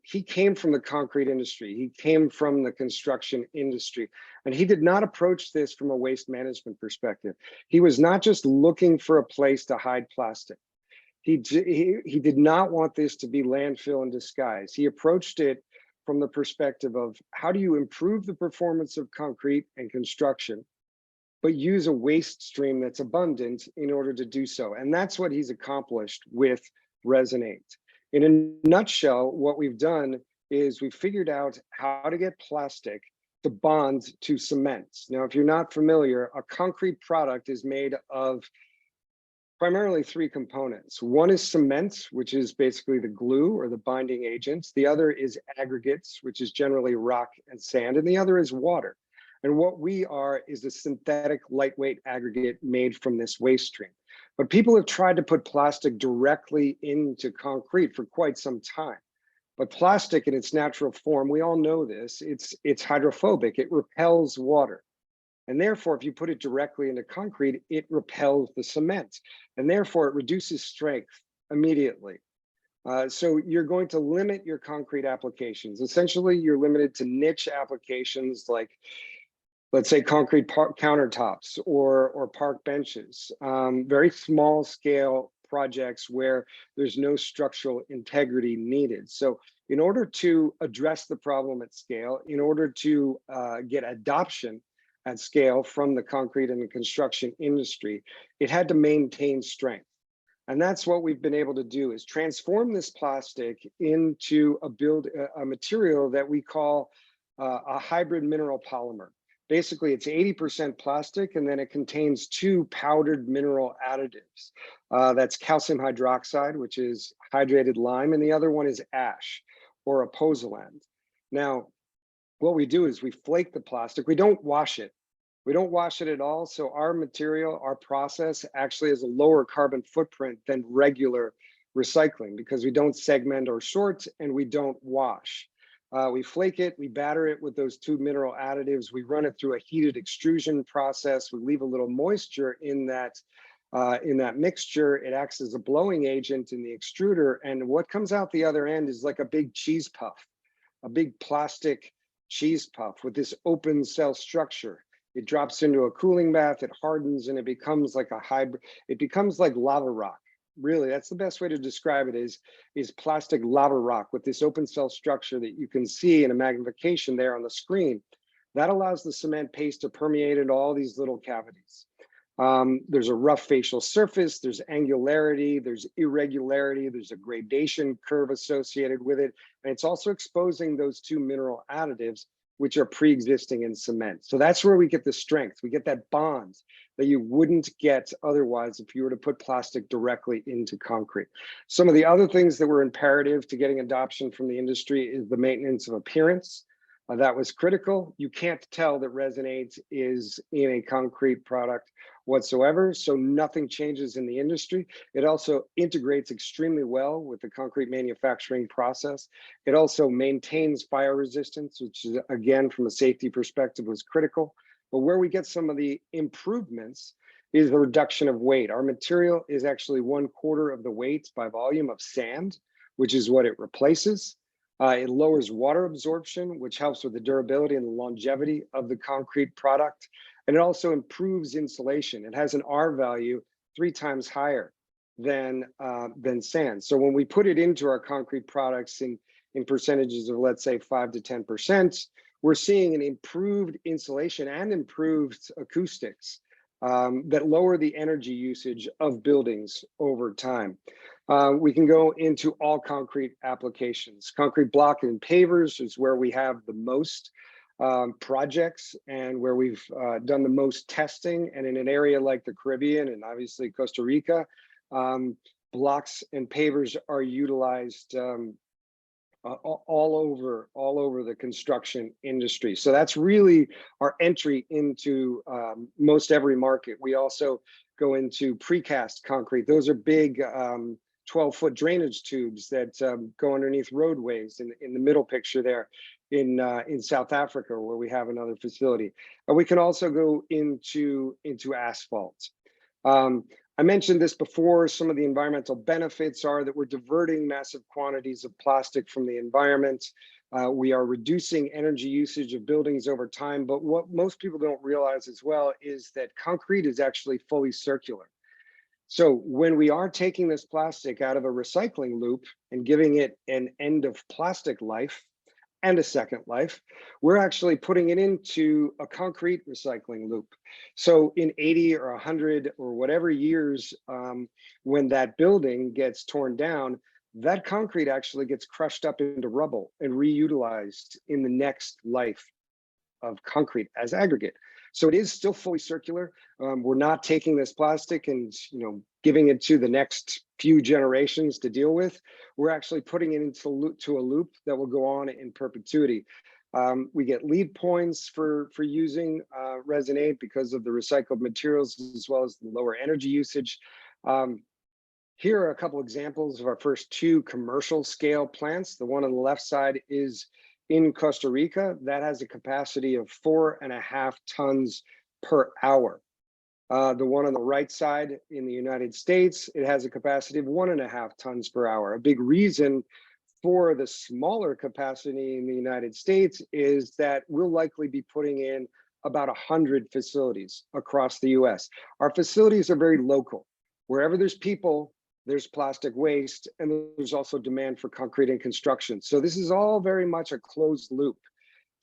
he came from the concrete industry. He came from the construction industry, and he did not approach this from a waste management perspective. He was not just looking for a place to hide plastic. He did not want this to be landfill in disguise. He approached it from the perspective of how do you improve the performance of concrete and construction, but use a waste stream that's abundant in order to do so. And that's what he's accomplished with Resonate. In a nutshell, what we've done is we've figured out how to get plastic to bond to cement. Now, if you're not familiar, a concrete product is made of primarily three components. One is cement, which is basically the glue or the binding agents. The other is aggregates, which is generally rock and sand, and the other is water. And what we are is a synthetic lightweight aggregate made from this waste stream. But people have tried to put plastic directly into concrete for quite some time. But plastic in its natural form, we all know this, it's hydrophobic, it repels water. And therefore, if you put it directly into concrete, it repels the cement. And therefore, it reduces strength immediately. So you're going to limit your concrete applications. Essentially, you're limited to niche applications like, let's say, concrete countertops or park benches, very small scale projects where there's no structural integrity needed. So in order to address the problem at scale, in order to get adoption at scale from the concrete and the construction industry, it had to maintain strength. And that's what we've been able to do, is transform this plastic into a material that we call a hybrid mineral polymer. Basically, it's 80% plastic, and then it contains two powdered mineral additives. That's calcium hydroxide, which is hydrated lime, and the other one is ash or a pozzolan. Now, what we do is we flake the plastic. We don't wash it. We don't wash it at all. So our material, our process actually has a lower carbon footprint than regular recycling because we don't segment or sort and we don't wash. We flake it, we batter it with those two mineral additives, we run it through a heated extrusion process, we leave a little moisture in that mixture. It acts as a blowing agent in the extruder, and what comes out the other end is like a big cheese puff, a big plastic cheese puff with this open cell structure. It drops into a cooling bath, it hardens, and it becomes like a hybrid, it becomes like lava rock. Really, that's the best way to describe it, is plastic lava rock with this open cell structure that you can see in a magnification there on the screen. That allows the cement paste to permeate into all these little cavities. There's a rough facial surface, there's angularity, there's irregularity, there's a gradation curve associated with it, and it's also exposing those two mineral additives which are pre-existing in cement. So that's where we get the strength. We get that bond that you wouldn't get otherwise if you were to put plastic directly into concrete. Some of the other things that were imperative to getting adoption from the industry is the maintenance of appearance. That was critical. You can't tell that Resonate is in a concrete product whatsoever, so nothing changes in the industry. It also integrates extremely well with the concrete manufacturing process. It also maintains fire resistance, which is, again, from a safety perspective, was critical. But where we get some of the improvements is the reduction of weight. Our material is actually 1/4 of the weight by volume of sand, which is what it replaces. It lowers water absorption, which helps with the durability and the longevity of the concrete product. And it also improves insulation. It has an R value 3 times higher than sand. So when we put it into our concrete products in percentages of, let's say, 5 to 10%, we're seeing an improved insulation and improved acoustics that lower the energy usage of buildings over time. We can go into all concrete applications. Concrete block and pavers is where we have the most projects and where we've done the most testing. And in an area like the Caribbean and obviously Costa Rica, blocks and pavers are utilized all over the construction industry. So that's really our entry into most every market. We also go into precast concrete. Those are big 12-foot drainage tubes that go underneath roadways in the middle picture there in South Africa, where we have another facility. And we can also go into asphalt. I mentioned this before. Some of the environmental benefits are that we're diverting massive quantities of plastic from the environment. We are reducing energy usage of buildings over time. But what most people don't realize as well is that concrete is actually fully circular. So when we are taking this plastic out of a recycling loop and giving it an end of plastic life and a second life, we're actually putting it into a concrete recycling loop. So in 80 or 100 or whatever years, when that building gets torn down, that concrete actually gets crushed up into rubble and reutilized in the next life of concrete as aggregate. So it is still fully circular. We're not taking this plastic and giving it to the next few generations to deal with. We're actually putting it into a loop that will go on in perpetuity. We get lead points for using Resonate because of the recycled materials as well as the lower energy usage. Here are a couple examples of our first 2 commercial scale plants. The one on the left side is in Costa Rica. That has a capacity of 4.5 tons per hour. The one on the right side in the United States, it has a capacity of 1.5 tons per hour. A big reason for the smaller capacity in the United States is that we'll likely be putting in about 100 facilities across the US. Our facilities are very local. Wherever there's people, there's plastic waste, and there's also demand for concrete and construction. So this is all very much a closed loop.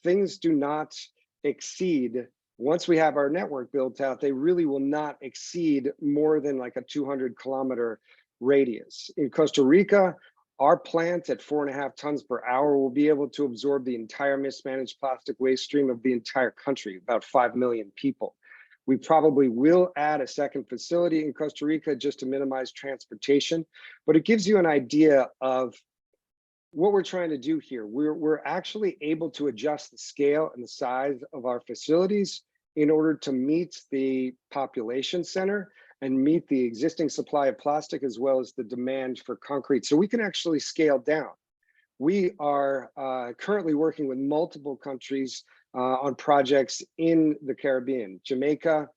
Things do not exceed, once we have our network built out, they really will not exceed more than like a 200-kilometer radius. In Costa Rica, our plant at 4.5 tons per hour will be able to absorb the entire mismanaged plastic waste stream of the entire country, about 5 million people. We probably will add a second facility in Costa Rica just to minimize transportation, but it gives you an idea of what we're trying to do here. We're actually able to adjust the scale and the size of our facilities in order to meet the population center and meet the existing supply of plastic as well as the demand for concrete. So we can actually scale down. We are currently working with multiple countries on projects in the Caribbean: Jamaica,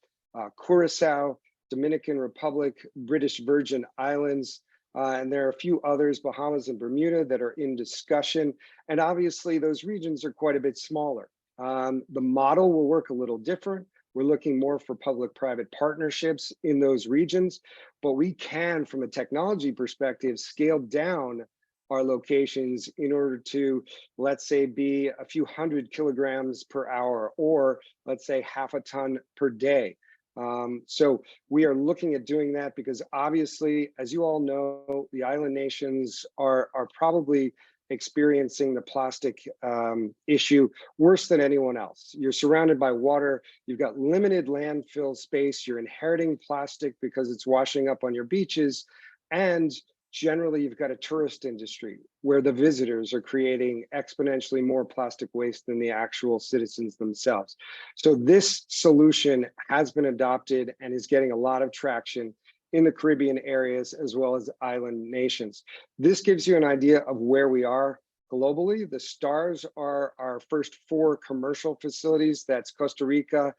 Curacao, Dominican Republic, British Virgin Islands, and there are a few others, Bahamas and Bermuda, that are in discussion. And obviously those regions are quite a bit smaller. The model will work a little different. We're looking more for public-private partnerships in those regions, but we can, from a technology perspective, scale down our locations in order to, let's say, be a few 100 kilograms per hour, or let's say 0.5 ton per day. So we are looking at doing that because obviously, as you all know, the island nations are probably experiencing the plastic issue worse than anyone else. You're surrounded by water, you've got limited landfill space, you're inheriting plastic because it's washing up on your beaches, and generally you've got a tourist industry where the visitors are creating exponentially more plastic waste than the actual citizens themselves. So this solution has been adopted and is getting a lot of traction in the Caribbean areas as well as island nations. This gives you an idea of where we are globally. The stars are our first 4 commercial facilities. That's Costa Rica,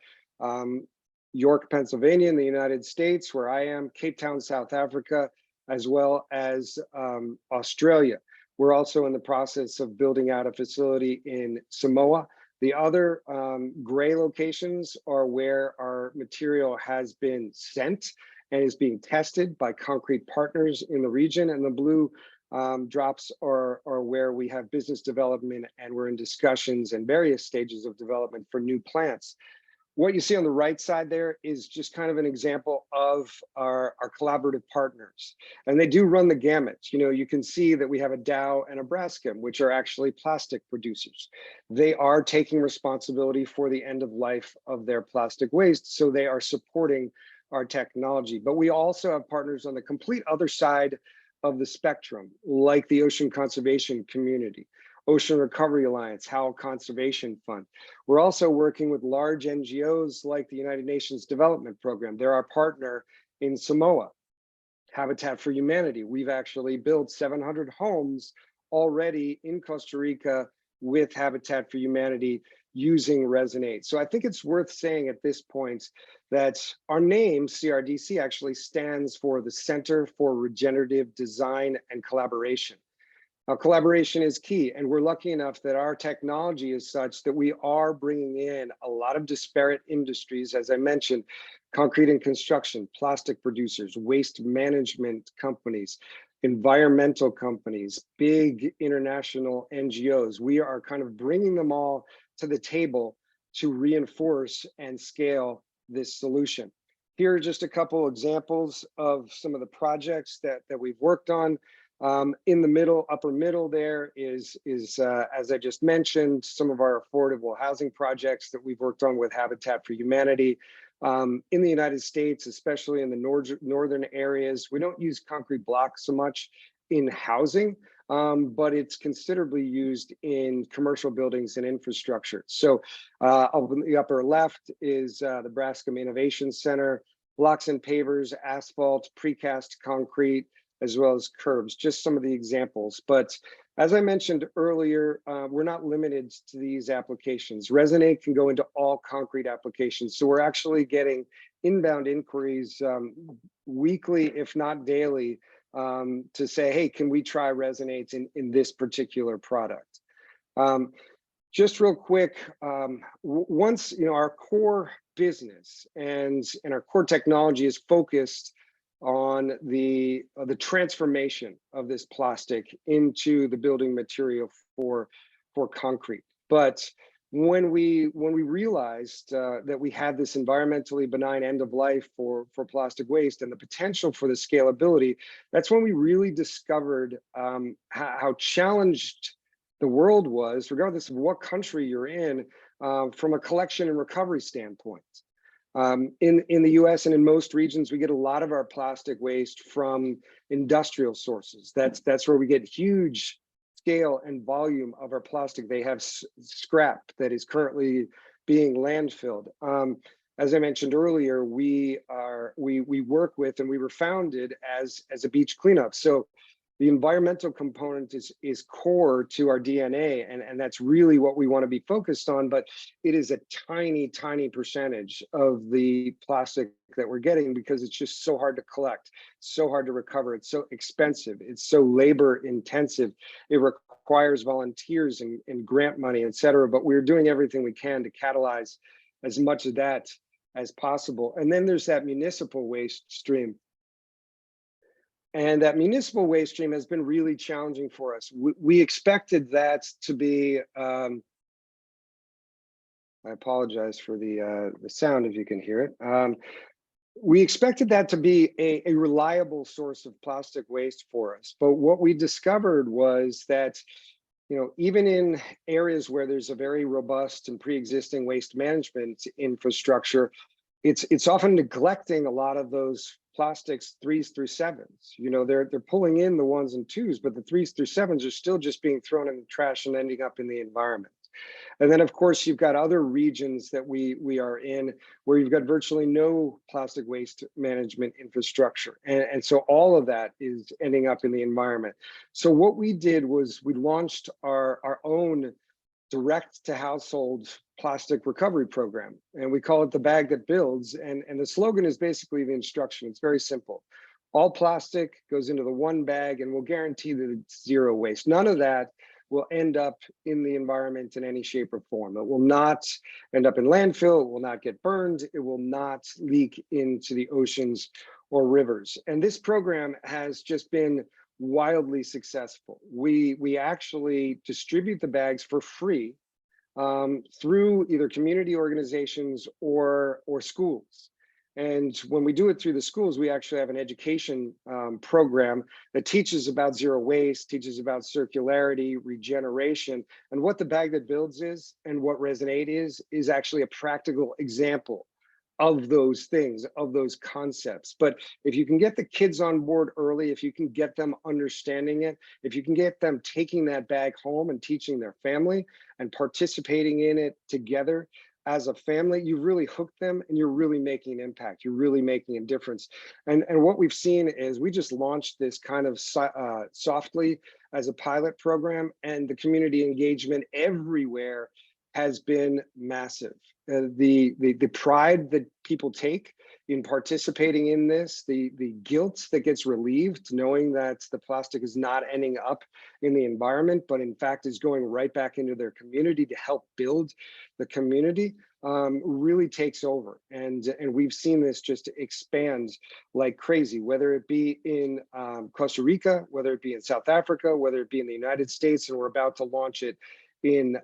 York, Pennsylvania in the United States, where I am, Cape Town, South Africa, as well as Australia. We're also in the process of building out a facility in Samoa. The other gray locations are where our material has been sent and is being tested by concrete partners in the region. And the blue drops are where we have business development and we're in discussions and various stages of development for new plants. What you see on the right side there is just kind of an example of our collaborative partners. And they do run the gamut. You know, you can see that we have a Dow and a Braskem, which are actually plastic producers. They are taking responsibility for the end of life of their plastic waste, so they are supporting our technology. But we also have partners on the complete other side of the spectrum, like the ocean conservation community, Ocean Recovery Alliance, Howell Conservation Fund. We're also working with large NGOs like the United Nations Development Program. They're our partner in Samoa. Habitat for Humanity. We've actually built 700 homes already in Costa Rica with Habitat for Humanity using Resonate. So I think it's worth saying at this point that our name, CRDC, actually stands for the Center for Regenerative Design and Collaboration. Now, collaboration is key, and we're lucky enough that our technology is such that we are bringing in a lot of disparate industries, as I mentioned, concrete and construction, plastic producers, waste management companies, environmental companies, big international NGOs. We are kind of bringing them all to the table to reinforce and scale this solution. Here are just a couple examples of some of the projects that we've worked on. In the middle, upper middle there is as I just mentioned, some of our affordable housing projects that we've worked on with Habitat for Humanity. In the United States, especially in the northern areas, we don't use concrete blocks so much in housing, but it's considerably used in commercial buildings and infrastructure. So up in the upper left is the Braskem Innovation Center, blocks and pavers, asphalt, precast concrete, as well as curbs, just some of the examples. But as I mentioned earlier, we're not limited to these applications. Resonate can go into all concrete applications. So we're actually getting inbound inquiries weekly, if not daily, to say, hey, can we try Resonate in this particular product? Just real quick, once our core business and our core technology is focused on the transformation of this plastic into the building material for concrete. But when we realized that we had this environmentally benign end of life for plastic waste and the potential for the scalability, that's when we really discovered how challenged the world was, regardless of what country you're in, from a collection and recovery standpoint. In the US and in most regions, we get a lot of our plastic waste from industrial sources. That's where we get huge scale and volume of our plastic. They have scrap that is currently being landfilled. As I mentioned earlier, we work with, and we were founded as a beach cleanup. So the environmental component is core to our DNA, and that's really what we want to be focused on, but it is a tiny, tiny percentage of the plastic that we're getting because it's just so hard to collect, so hard to recover, it's so expensive, it's so labor intensive, it requires volunteers and grant money, et cetera, but we're doing everything we can to catalyze as much of that as possible. And then there's that municipal waste stream. And that municipal waste stream has been really challenging for us. We expected that to be, I apologize for the sound if you can hear it. We expected that to be a reliable source of plastic waste for us. But what we discovered was that, even in areas where there's a very robust and pre-existing waste management infrastructure, it's often neglecting a lot of those plastics 3s through 7s. They're pulling in the 1s and 2s, but the 3s through 7s are still just being thrown in the trash and ending up in the environment. And then of course you've got other regions that we are in where you've got virtually no plastic waste management infrastructure. And so all of that is ending up in the environment. So what we did was we launched our own direct to household plastic recovery program, and we call it the bag that builds. And the slogan is basically the instruction. It's very simple. All plastic goes into the one bag, and we'll guarantee that it's zero waste. None of that will end up in the environment in any shape or form. It will not end up in landfill. It will not get burned. It will not leak into the oceans or rivers. And this program has just been wildly successful. We actually distribute the bags for free through either community organizations or schools. And when we do it through the schools, we actually have an education program that teaches about zero waste, teaches about circularity, regeneration, and what the bag that builds is and what Resonate is actually a practical example of those things, of those concepts. But if you can get the kids on board early, if you can get them understanding it, if you can get them taking that bag home and teaching their family and participating in it together as a family, you really hook them and you're really making an impact. You're really making a difference. And what we've seen is we just launched this kind of softly as a pilot program, and the community engagement everywhere has been massive. The pride that people take in participating in this, the guilt that gets relieved knowing that the plastic is not ending up in the environment, but in fact is going right back into their community to help build the community, really takes over. And we've seen this just expand like crazy, whether it be in Costa Rica, whether it be in South Africa, whether it be in the United States, and we're about to launch it in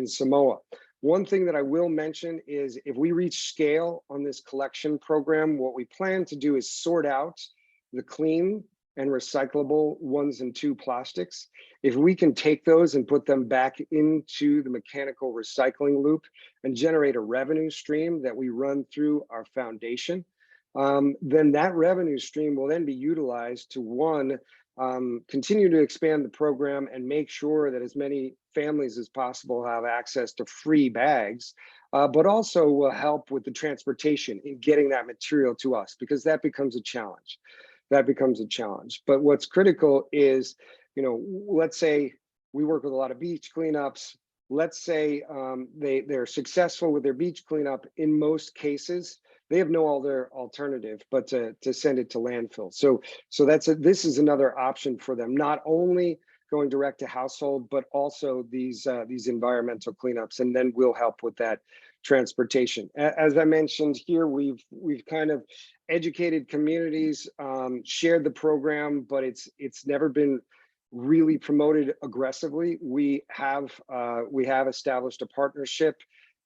Samoa. One thing that I will mention is if we reach scale on this collection program, what we plan to do is sort out the clean and recyclable 1s and 2 plastics. If we can take those and put them back into the mechanical recycling loop and generate a revenue stream that we run through our foundation, then that revenue stream will then be utilized to, one, continue to expand the program and make sure that as many families as possible have access to free bags, but also will help with the transportation in getting that material to us, because that becomes a challenge. That becomes a challenge. But what's critical is, you know, let's say we work with a lot of beach cleanups. Let's say they're successful with their beach cleanup. In most cases, they have no other alternative but to send it to landfill. So this is another option for them, not only going direct to household, but also these environmental cleanups, and then we'll help with that transportation. As I mentioned here, we've kind of educated communities, shared the program, but it's never been really promoted aggressively. We have established a partnership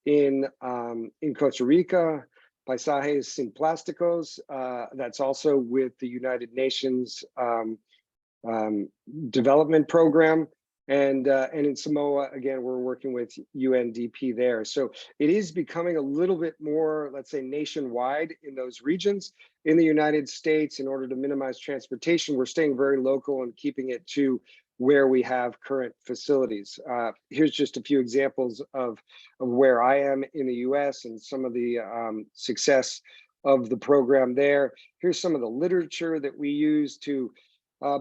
in Costa Rica, Paisajes Sin Plásticos, that's also with the United Nations development program, and in Samoa, again, we're working with UNDP there. So it is becoming a little bit more, let's say, nationwide in those regions. In the United States, in order to minimize transportation, we're staying very local and keeping it to where we have current facilities. Here's just a few examples of where I am in the US and some of the success of the program there. Here's some of the literature that we use to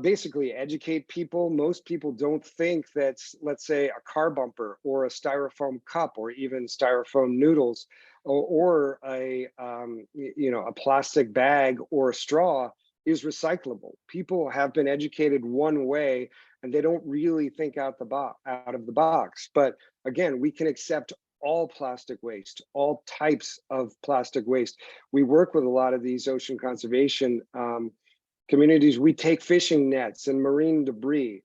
basically educate people. Most people don't think that, let's say, a car bumper or a styrofoam cup or even styrofoam noodles or a plastic bag or a straw is recyclable. People have been educated one way and they don't really think out of the box. But again, we can accept all plastic waste, all types of plastic waste. We work with a lot of these ocean conservation communities. We take fishing nets and marine debris.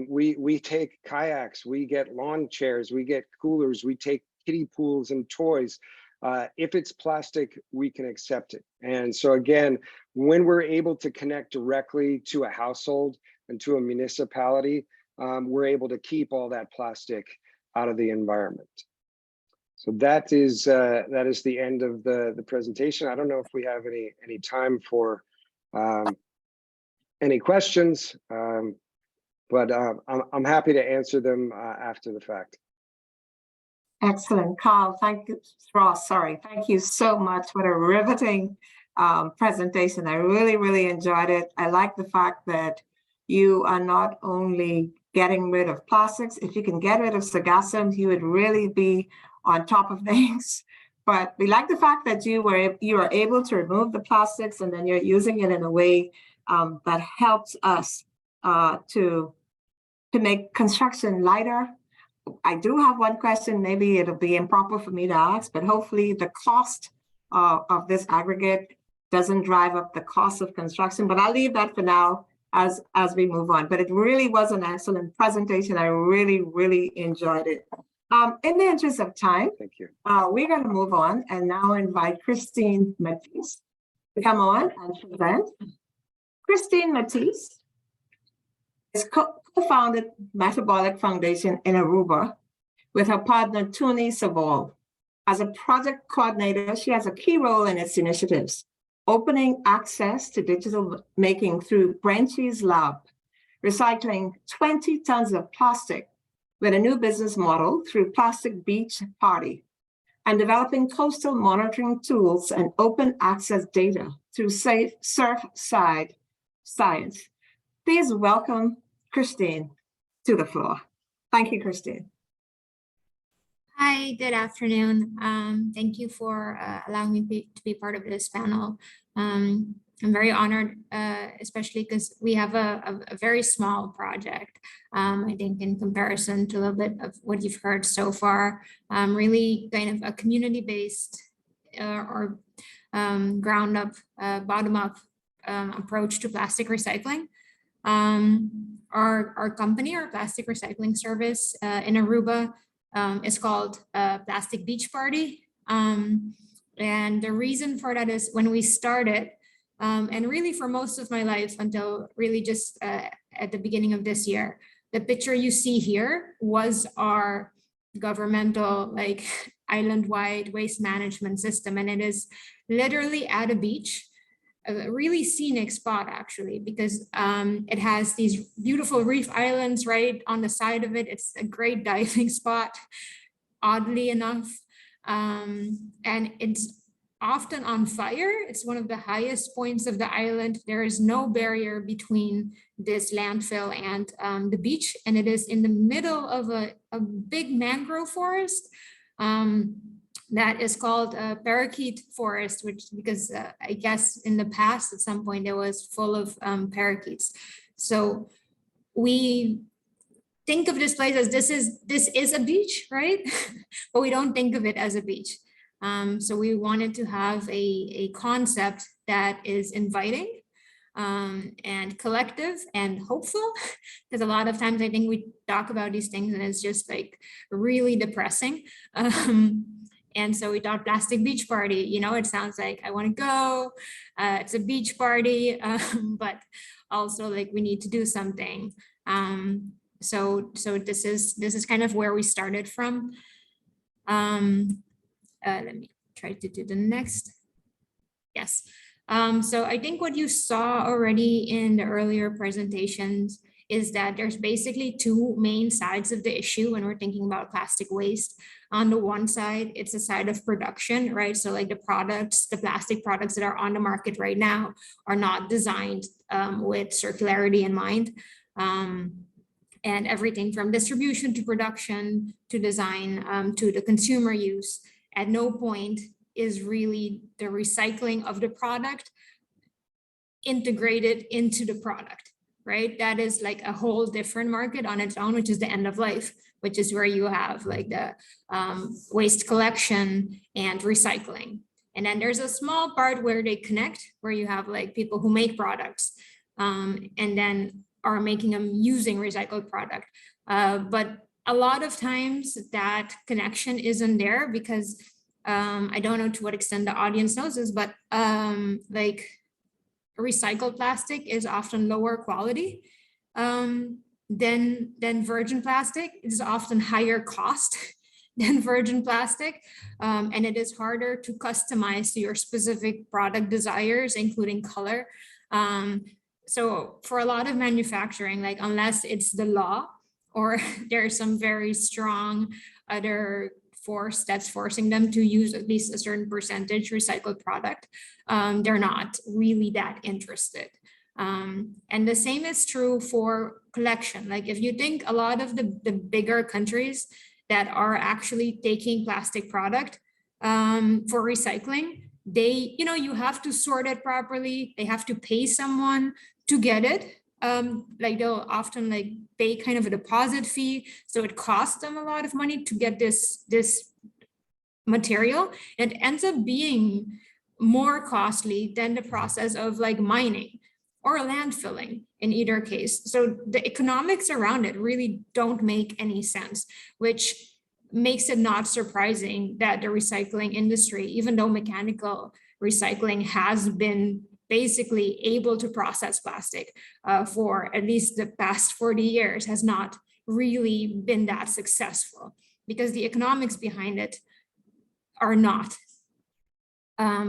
We take kayaks, we get lawn chairs, we get coolers, we take kiddie pools and toys. If it's plastic, we can accept it. And so again, when we're able to connect directly to a household and to a municipality, we're able to keep all that plastic out of the environment. So that is the end of the presentation. I don't know if we have any time for any questions, but I'm happy to answer them after the fact. Excellent, Carl. Thank you, Ross. Sorry. Thank you so much for a riveting presentation. I really enjoyed it. I like the fact that you are not only getting rid of plastics. If you can get rid of sargassum, you would really be on top of things. But we like the fact that you are able to remove the plastics and then you're using it in a way that helps us to make construction lighter. I do have one question. Maybe it'll be improper for me to ask, but hopefully the cost of this aggregate doesn't drive up the cost of construction. But I'll leave that for now as we move on. But it really was an excellent presentation. I really enjoyed it. In the interest of time, Thank you. we're going to move on and now invite Christine Matisse to come on and present. Christine Matisse is co-founded Metabolic Foundation in Aruba with her partner, Tony Savall. As a project coordinator, she has a key role in its initiatives, opening access to digital making through Brenchi's Lab, recycling 20 tons of plastic with a new business model through Plastic Beach Party, and developing coastal monitoring tools and open access data through Surfside Science. Please welcome Christine to the floor. Thank you, Christine. Hi, good afternoon. Thank you for allowing me to be part of this panel. I'm very honored, especially because we have a very small project. I think in comparison to a little bit of what you've heard so far, really kind of a community-based or ground up, bottom up approach to plastic recycling. Our company, our plastic recycling service in Aruba, is called Plastic Beach Party. And the reason for that is when we started, and really for most of my life until really just at the beginning of this year, the picture you see here was our governmental like island-wide waste management system. And it is literally at a beach, a really scenic spot actually, because it has these beautiful reef islands right on the side of it. It's a great diving spot, oddly enough. And it's often on fire. It's one of the highest points of the island. There is no barrier between this landfill and the beach. And it is in the middle of a big mangrove forest. That is called a parakeet forest, which because I guess in the past at some point it was full of parakeets. So we think of this place as this is a beach, right? But we don't think of it as a beach. So we wanted to have a concept that is inviting and collective and hopeful, because a lot of times I think we talk about these things and it's just like really depressing. And so we thought Plastic Beach Party, you know, it sounds like I want to go, it's a beach party, but also like we need to do something. So this is kind of where we started from. Let me try to do the next. Yes. So I think what you saw already in the earlier presentations is that there's basically two main sides of the issue when we're thinking about plastic waste. On the one side, it's a side of production, right? So like the products, the plastic products that are on the market right now are not designed with circularity in mind. And everything from distribution to production to design to the consumer use, at no point is really the recycling of the product integrated into the product, right? That is like a whole different market on its own, which is the end of life, which is where you have like the waste collection and recycling. And then there's a small part where they connect, where you have like people who make products and then are making them using recycled product. But a lot of times that connection isn't there because I don't know to what extent the audience knows this, but like recycled plastic is often lower quality than virgin plastic. It is often higher cost than virgin plastic, and it is harder to customize to your specific product desires, including color. So for a lot of manufacturing, like unless it's the law or there's some very strong other force that's forcing them to use at least a certain percentage recycled product, they're not really that interested. And the same is true for collection. Like if you think a lot of the bigger countries that are actually taking plastic product for recycling, they, you know, you have to sort it properly. They have to pay someone to get it. Like they'll often like pay kind of a deposit fee. So it costs them a lot of money to get this material. It ends up being more costly than the process of like mining or landfilling in either case. So the economics around it really don't make any sense, which makes it not surprising that the recycling industry, even though mechanical recycling has been basically able to process plastic for at least the past 40 years, has not really been that successful because the economics behind it are not.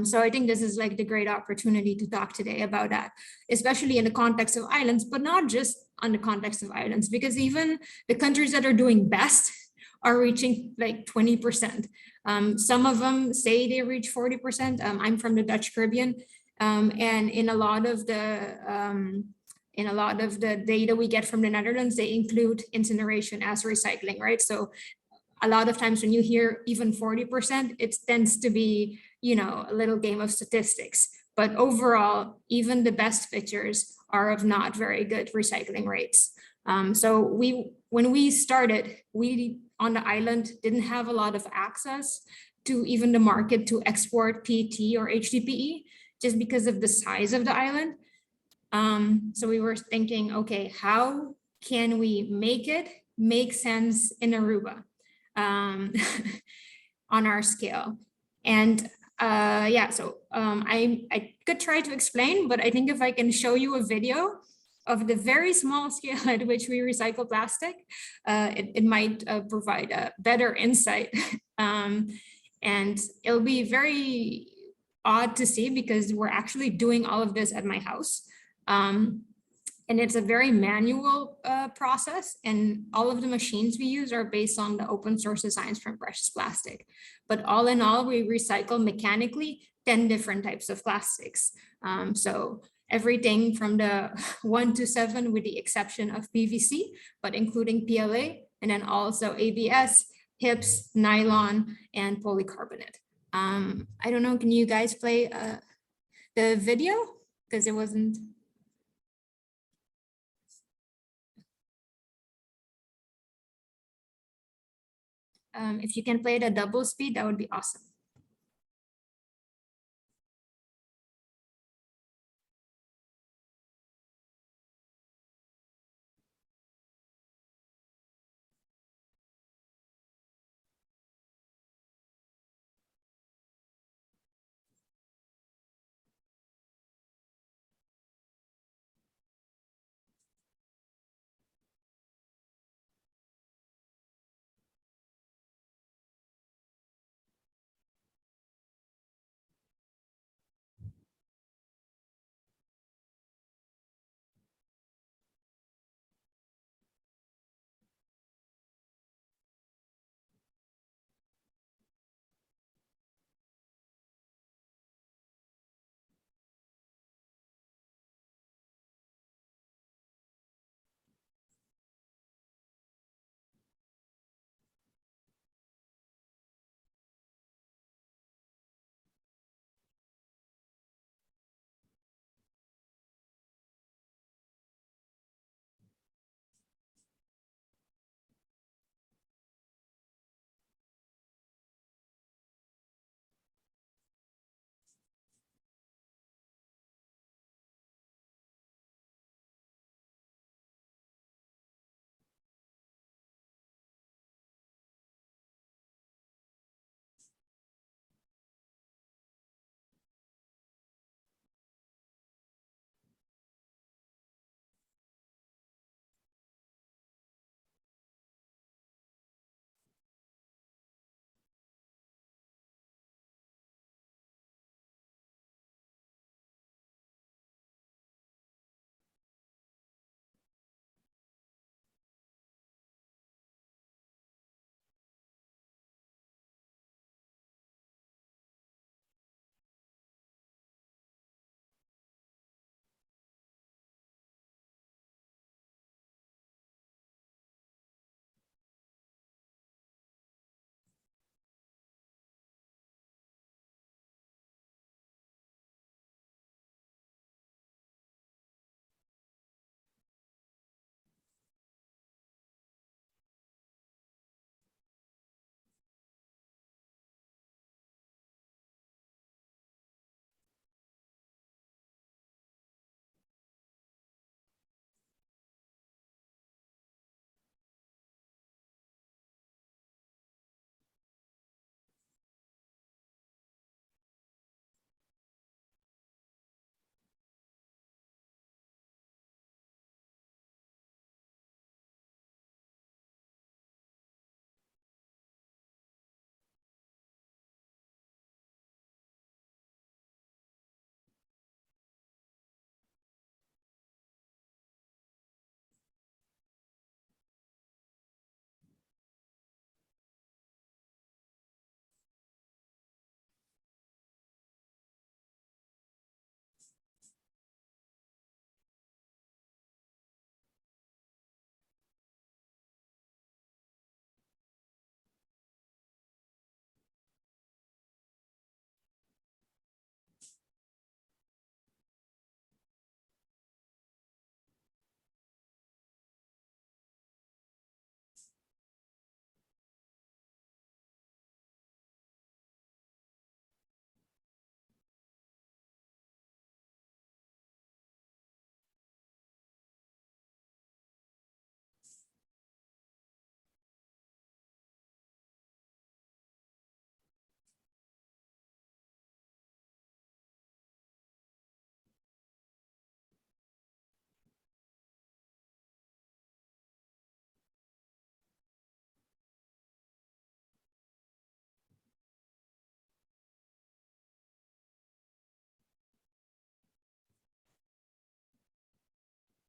So I think this is like the great opportunity to talk today about that, especially in the context of islands, but not just on the context of islands, because even the countries that are doing best are reaching like 20%. Some of them say they reach 40%. I'm from the Dutch Caribbean, and in a lot of the data we get from the Netherlands, they include incineration as recycling, right? So a lot of times when you hear even 40%, it tends to be, you know, a little game of statistics. But overall, even the best pictures are of not very good recycling rates. So when we started, we on the island didn't have a lot of access to even the market to export PET or HDPE, just because of the size of the island. So we were thinking, okay, how can we make it make sense in Aruba on our scale? And yeah, so I could try to explain, but I think if I can show you a video of the very small scale at which we recycle plastic, it might provide a better insight. And it'll be very odd to see because we're actually doing all of this at my house. And it's a very manual process, and all of the machines we use are based on the open source designs from Precious Plastic. But all in all, we recycle mechanically 10 different types of plastics. So everything from the 1 to 7 with the exception of PVC, but including PLA, and then also ABS, HIPS, nylon, and polycarbonate. I don't know, can you guys play the video? Because it wasn't. If you can play it at double speed, that would be awesome.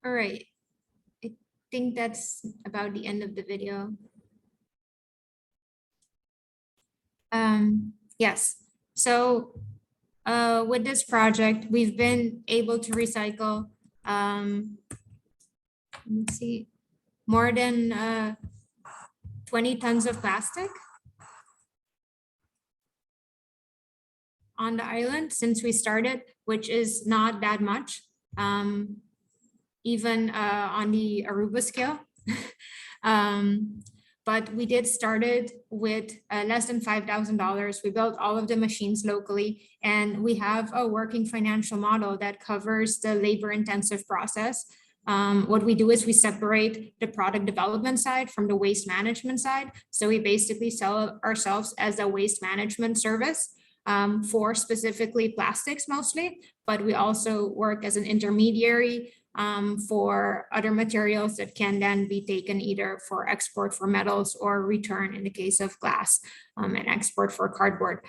All right. I think that's about the end of the video. Yes. So with this project, we've been able to recycle, let me see, more than 20 tons of plastic on the island since we started, which is not that much, even on the Aruba scale. But we did started with less than $5,000. We built all of the machines locally, and we have a working financial model that covers the labor intensive process. What we do is we separate the product development side from the waste management side. So we basically sell ourselves as a waste management service for specifically plastics mostly, but we also work as an intermediary for other materials that can then be taken either for export for metals or return in the case of glass, and export for cardboard.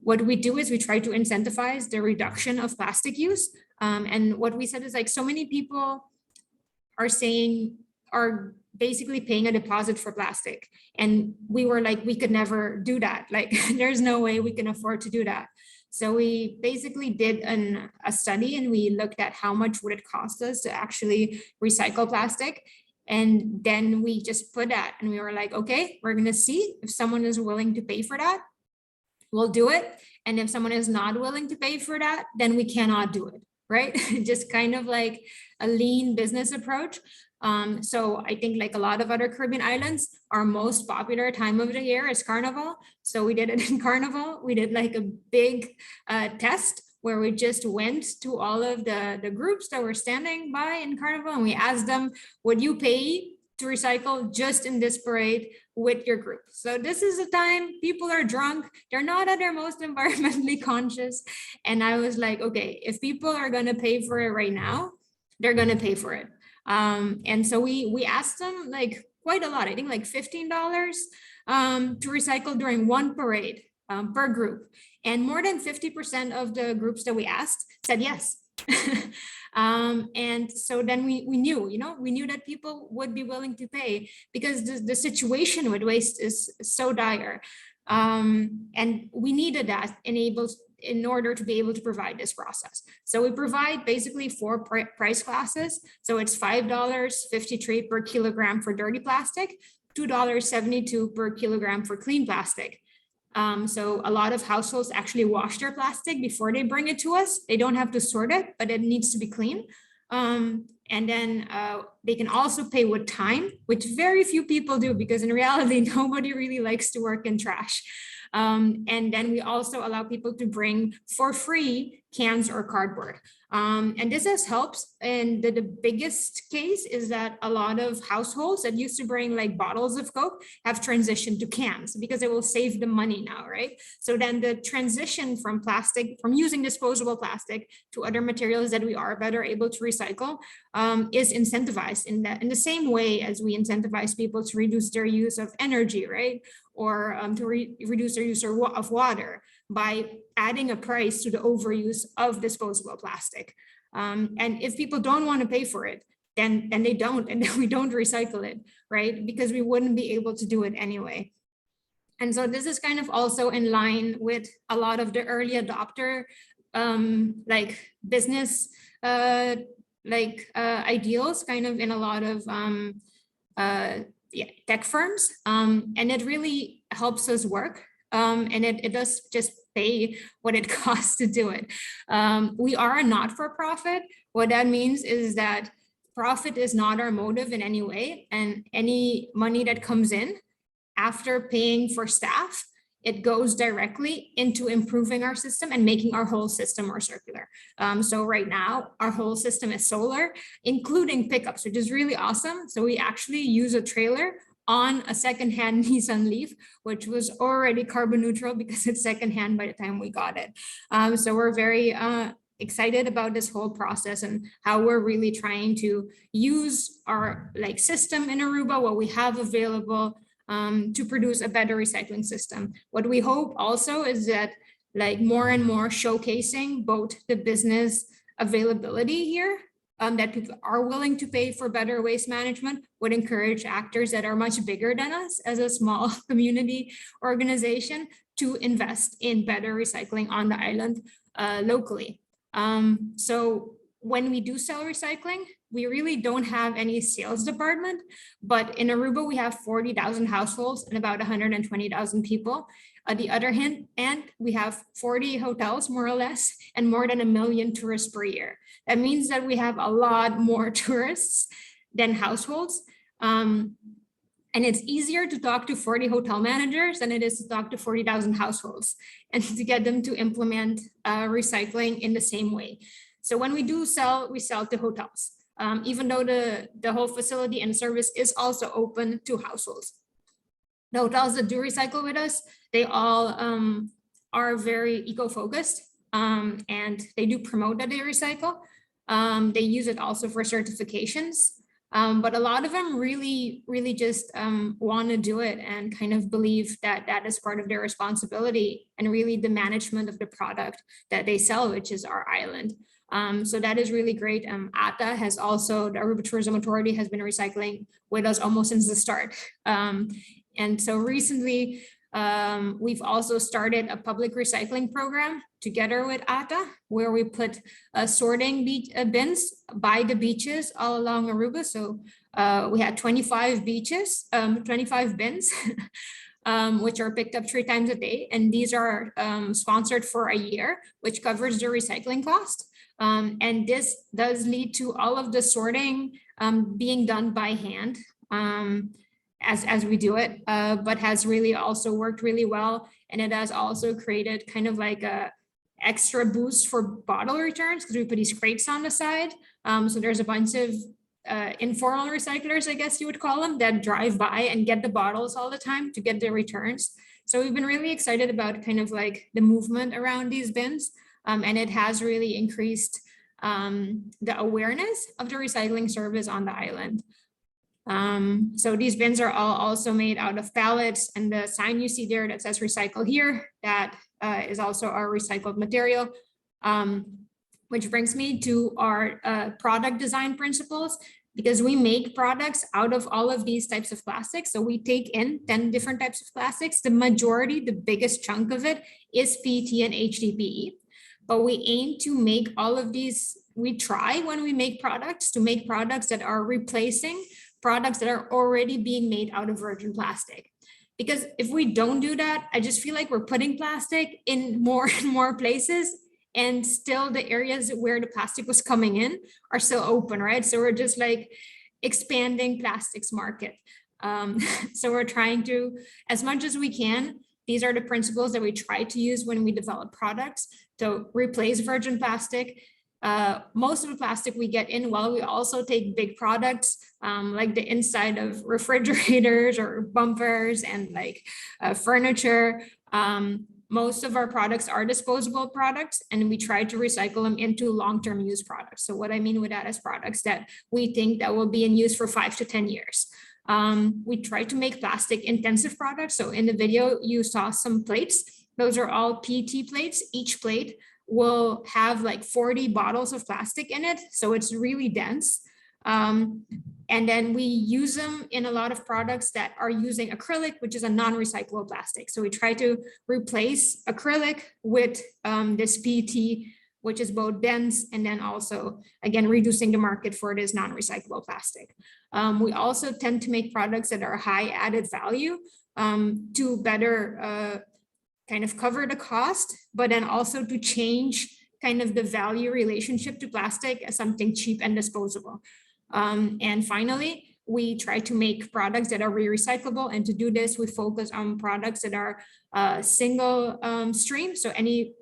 What we do is we try to incentivize the reduction of plastic use. And what we said is like so many people are basically paying a deposit for plastic. And we were like, we could never do that. Like there's no way we can afford to do that. So we basically did a study, and we looked at how much would it cost us to actually recycle plastic. And then we just put that, and we were like, okay, we're gonna see if someone is willing to pay for that, we'll do it. And if someone is not willing to pay for that, then we cannot do it, right? Just kind of like a lean business approach. So I think like a lot of other Caribbean islands, our most popular time of the year is Carnival. So we did it in Carnival. We did like a big test where we just went to all of the groups that were standing by in Carnival, and we asked them, would you pay to recycle just in this parade with your group? So this is a time people are drunk, they're not at their most environmentally conscious. And I was like, okay, if people are gonna pay for it right now, they're gonna pay for it. And so we asked them like quite a lot, I think like $15 to recycle during one parade per group. And more than 50% of the groups that we asked said yes. And so then we knew, we knew that people would be willing to pay because the situation with waste is so dire. And we needed that in order to be able to provide this process. So we provide basically 4 price classes. So it's $5.53 per kilogram for dirty plastic, $2.72 per kilogram for clean plastic. So a lot of households actually wash their plastic before they bring it to us. They don't have to sort it, but it needs to be clean. And then they can also pay with time, which very few people do because in reality, nobody really likes to work in trash. And then we also allow people to bring for free cans or cardboard. And this has helped. And the biggest case is that a lot of households that used to bring like bottles of Coke have transitioned to cans because it will save them money now, right? So then the transition from plastic, from using disposable plastic to other materials that we are better able to recycle is incentivized in the same way as we incentivize people to reduce their use of energy, right? Or to reduce their use of water by adding a price to the overuse of disposable plastic. And if people don't want to pay for it, then they don't, and then we don't recycle it, right? Because we wouldn't be able to do it anyway. And so this is kind of also in line with a lot of the early adopter like business ideals kind of in a lot of tech firms. And it really helps us work. And it does just pay what it costs to do it. We are a not-for-profit. What that means is that profit is not our motive in any way. And any money that comes in after paying for staff, it goes directly into improving our system and making our whole system more circular. So right now, our whole system is solar, including pickups, which is really awesome. So we actually use a trailer on a secondhand Nissan Leaf, which was already carbon neutral because it's secondhand by the time we got it. So we're very excited about this whole process and how we're really trying to use our system in Aruba, what we have available, to produce a better recycling system. What we hope also is that more and more showcasing both the business availability here that people are willing to pay for better waste management, would encourage actors that are much bigger than us as a small community organization to invest in better recycling on the island locally. So when we do sell recycling, we really don't have any sales department, but in Aruba, we have 40,000 households and about 120,000 people. On the other hand, we have 40 hotels, more or less, and more than 1 million tourists per year. That means that we have a lot more tourists than households. And it's easier to talk to 40 hotel managers than it is to talk to 40,000 households and to get them to implement recycling in the same way. So when we do sell, we sell to hotels, even though the whole facility and service is also open to households. The hotels that do recycle with us, they all are very eco-focused, and they do promote that they recycle. They use it also for certifications. But a lot of them really just want to do it and kind of believe that that is part of their responsibility and really the management of the product that they sell, which is our island. So that is really great. ATA has also, the Aruba Tourism Authority has been recycling with us almost since the start. And so recently, we've also started a public recycling program together with ATA, where we put sorting bins by the beaches all along Aruba. So we had 25 beaches, 25 bins, which are picked up 3 times a day. And these are sponsored for a year, which covers the recycling cost. And this does lead to all of the sorting being done by hand. As we do it, but has really also worked really well. And it has also created kind of like a extra boost for bottle returns because we put these crates on the side. So there's a bunch of informal recyclers, I guess you would call them, that drive by and get the bottles all the time to get the returns. So we've been really excited about kind of like the movement around these bins. And it has really increased the awareness of the recycling service on the island. So these bins are all also made out of pallets, and the sign you see there that says recycle here, that is also our recycled material, which brings me to our product design principles, because we make products out of all of these types of plastics. So we take in 10 different types of plastics. The majority, the biggest chunk of it is PET and HDPE, but we aim to make all of these, we try when we make products to make products that are replacing products that are already being made out of virgin plastic. Because if we don't do that, I just feel like we're putting plastic in more and more places, and still the areas where the plastic was coming in are still open, right? So we're just like expanding plastics market. So we're trying to, as much as we can, these are the principles that we try to use when we develop products to replace virgin plastic. Most of the plastic we get in, while we also take big products like the inside of refrigerators or bumpers and like furniture. Most of our products are disposable products, and we try to recycle them into long-term use products. So what I mean with that is products that we think that will be in use for 5 to 10 years. We try to make plastic intensive products. So in the video, you saw some plates. Those are all PET plates. Each plate will have like 40 bottles of plastic in it. So it's really dense. And then we use them in a lot of products that are using acrylic, which is a non-recyclable plastic. So we try to replace acrylic with this PET, which is both dense and then also, again, reducing the market for this non-recyclable plastic. We also tend to make products that are high added value to better kind of cover the cost, but then also to change kind of the value relationship to plastic as something cheap and disposable. And finally, we try to make products that are recyclable. And to do this, we focus on products that are single stream. So any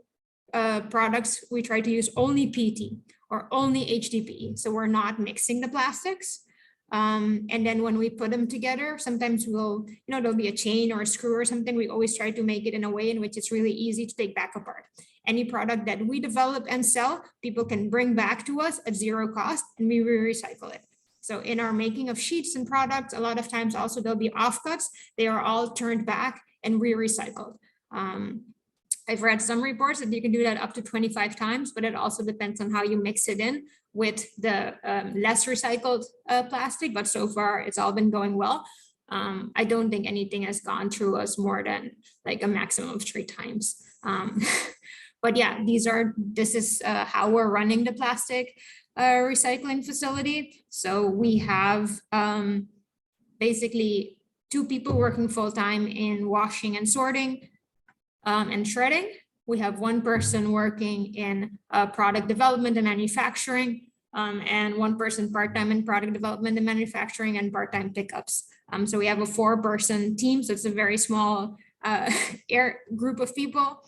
products, we try to use only PET or only HDPE. So we're not mixing the plastics. And then when we put them together, sometimes we'll, there'll be a chain or a screw or something. We always try to make it in a way in which it's really easy to take back apart. Any product that we develop and sell, people can bring back to us at zero cost, and we recycle it. So in our making of sheets and products, a lot of times also there'll be offcuts. They are all turned back and re-recycled. I've read some reports that you can do that up to 25 times, but it also depends on how you mix it in with the less recycled plastic. But so far, it's all been going well. I don't think anything has gone through us more than like a maximum of 3 times. But yeah, this is how we're running the plastic recycling facility. So we have basically 2 people working full-time in washing and sorting and shredding. We have 1 person working in product development and manufacturing, and 1 person part-time in product development and manufacturing and part-time pickups. So we have a 4-person team, so it's a very small group of people.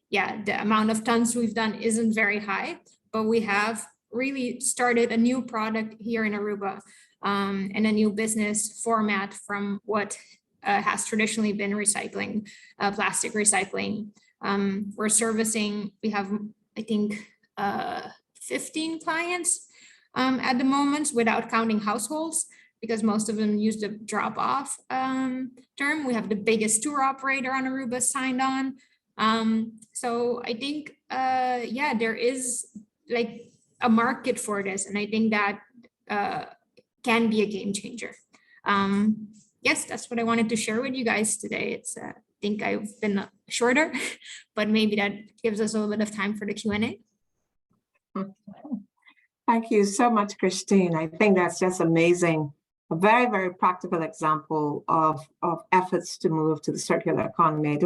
Yeah, the amount of tons we've done isn't very high, but we have really started a new product here in Aruba, and a new business format from what has traditionally been recycling, plastic recycling. We're servicing, we have, I think, 15 clients at the moment without counting households, because most of them use the drop-off term. We have the biggest tour operator on Aruba signed on. So I think, yeah, there is like a market for this, and I think that can be a game changer. Yes, that's what I wanted to share with you guys today. It's I think I've been shorter, but maybe that gives us a little bit of time for the Q&A. Thank you so much, Christine. I think that's just amazing. A very, very practical example of efforts to move to the circular economy.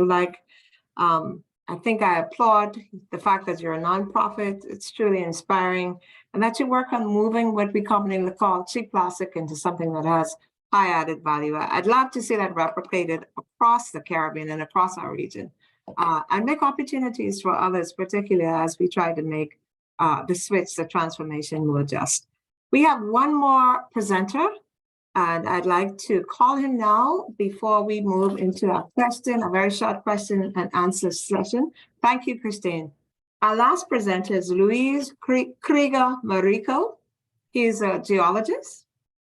I think I applaud the fact that you're a nonprofit. It's truly inspiring, and that you work on moving what we commonly call cheap plastic into something that has high added value. I'd love to see that replicated across the Caribbean and across our region, and make opportunities for others, particularly as we try to make the switch, the transformation more just. We have 1 more presenter, and I'd like to call him now before we move into a very short question and answer session. Thank you, Christine. Our last presenter is Luis Krieger Marico. He is a geologist.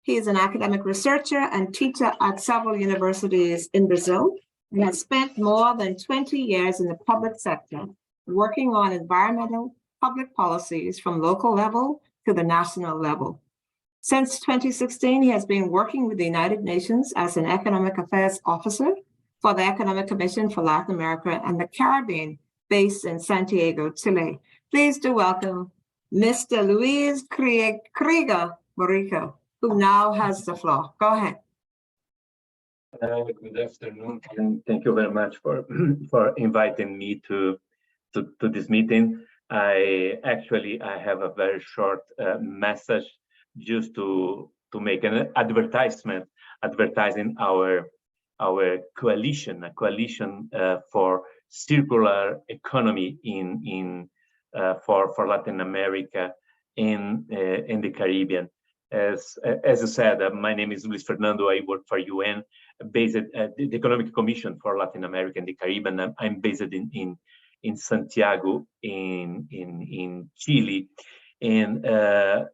He is an academic researcher and teacher at several universities in Brazil, and has spent more than 20 years in the public sector, working on environmental public policies from local level to the national level. Since 2016, he has been working with the United Nations as an economic affairs officer for the Economic Commission for Latin America and the Caribbean, based in Santiago, Chile. Please do welcome Mr. Luis Krieger Marico, who now has the floor. Go ahead. Good afternoon, and thank you very much for inviting me to this meeting. I have a very short message just to make an advertising our coalition, a coalition for circular economy for Latin America and in the Caribbean. As I said, my name is Luis Fernando. I work for UN, based at the Economic Commission for Latin America and the Caribbean. I'm based in Santiago, in Chile. And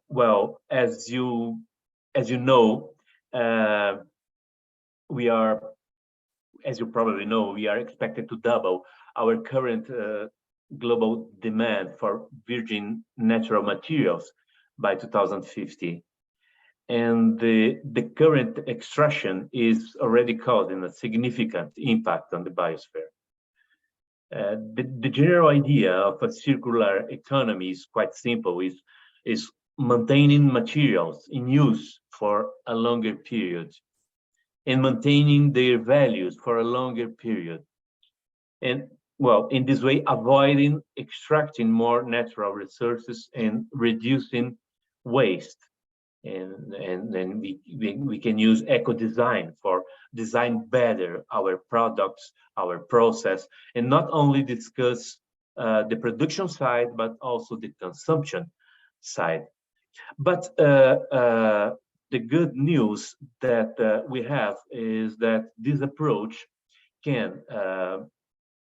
well, as you know, we are, as you probably know, we are expected to double our current global demand for virgin natural materials by 2050. And the current extraction is already causing a significant impact on the biosphere. The general idea of a circular economy is quite simple, is maintaining materials in use for a longer period and maintaining their values for a longer period. And well, in this way, avoiding extracting more natural resources and reducing waste. And then we can use eco-design for design better our products, our process, and not only discuss the production side, but also the consumption side. But the good news that we have is that this approach can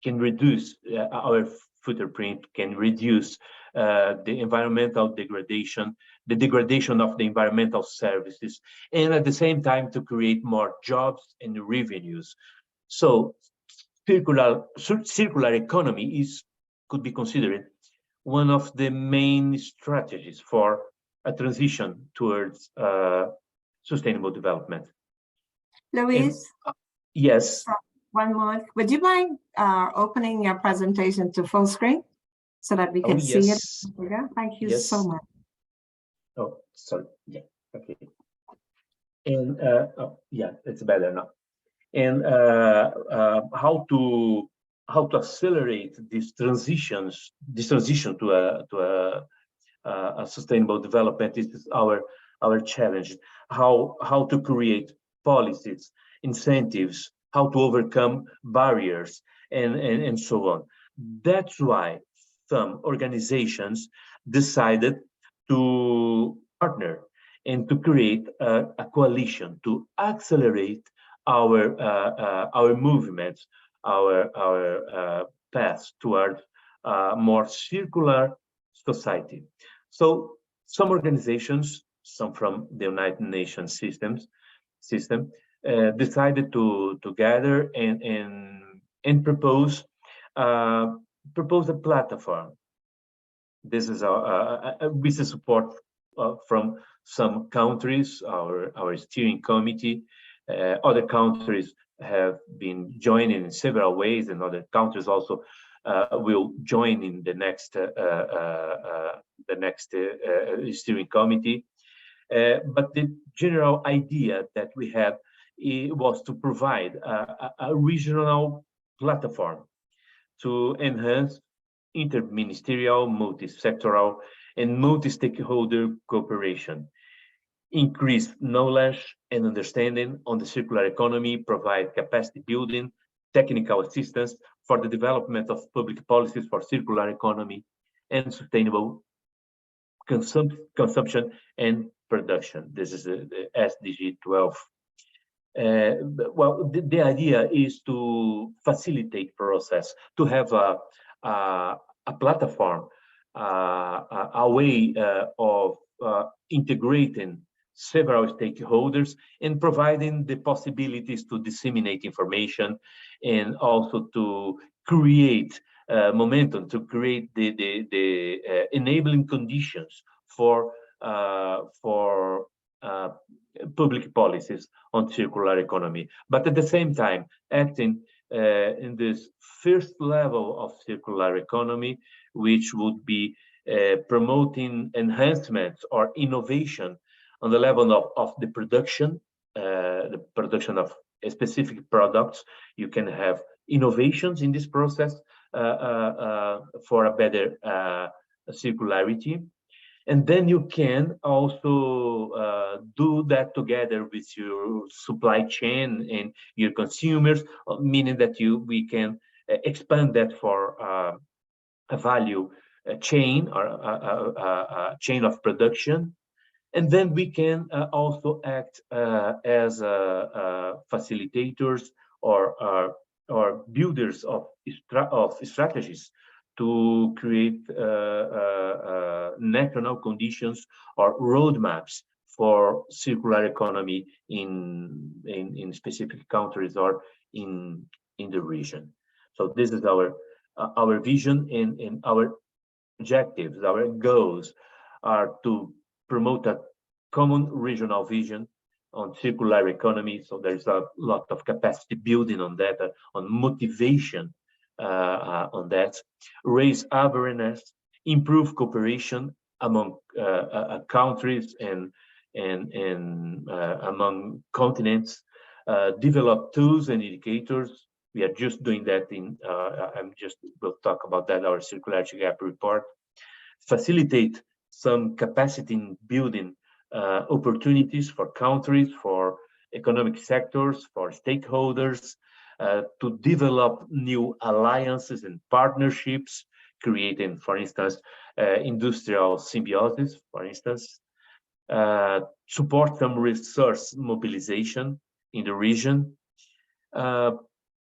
reduce our footprint, can reduce the environmental degradation, the degradation of the environmental services, and at the same time to create more jobs and revenues. So circular economy could be considered one of the main strategies for a transition towards sustainable development. Luis, Yes. one more. Would you mind opening your presentation to full screen so that we can see it? Thank you so much. Oh, sorry. Yeah. Okay. And yeah, it's better now. And how to accelerate this transition to a sustainable development is our challenge. How to create policies, incentives, how to overcome barriers, and so on. That's why some organizations decided to partner and to create a coalition to accelerate our movements, our path towards a more circular society. So some organizations, some from the United Nations system, decided to gather and propose a platform. This is with the support from some countries, our steering committee. Other countries have been joining in several ways, and other countries also will join in the next steering committee. But the general idea that we had was to provide a regional platform to enhance interministerial, multi-sectoral, and multi-stakeholder cooperation, increase knowledge and understanding on the circular economy, provide capacity building, technical assistance for the development of public policies for circular economy and sustainable consumption and production. This is the SDG 12. Well, the idea is to facilitate process, to have a platform, a way of integrating several stakeholders and providing the possibilities to disseminate information, and also to create momentum, to create the enabling conditions for public policies on circular economy. But at the same time, acting in this first level of circular economy, which would be promoting enhancements or innovation on the level of the production of specific products. You can have innovations in this process for a better circularity. And then you can also do that together with your supply chain and your consumers, meaning that we can expand that for a value chain or a chain of production. And then we can also act as facilitators or builders of strategies to create national conditions or roadmaps for circular economy in specific countries or in the region. So this is our vision, and our objectives, our goals are to promote a common regional vision on circular economy. So there's a lot of capacity building on that, on motivation on that, raise awareness, improve cooperation among countries and among continents, develop tools and indicators. We are just doing that we'll talk about that, our circularity gap report. Facilitate some capacity in building opportunities for countries, for economic sectors, for stakeholders, to develop new alliances and partnerships, creating, for instance, industrial symbiosis, for instance, support some resource mobilization in the region,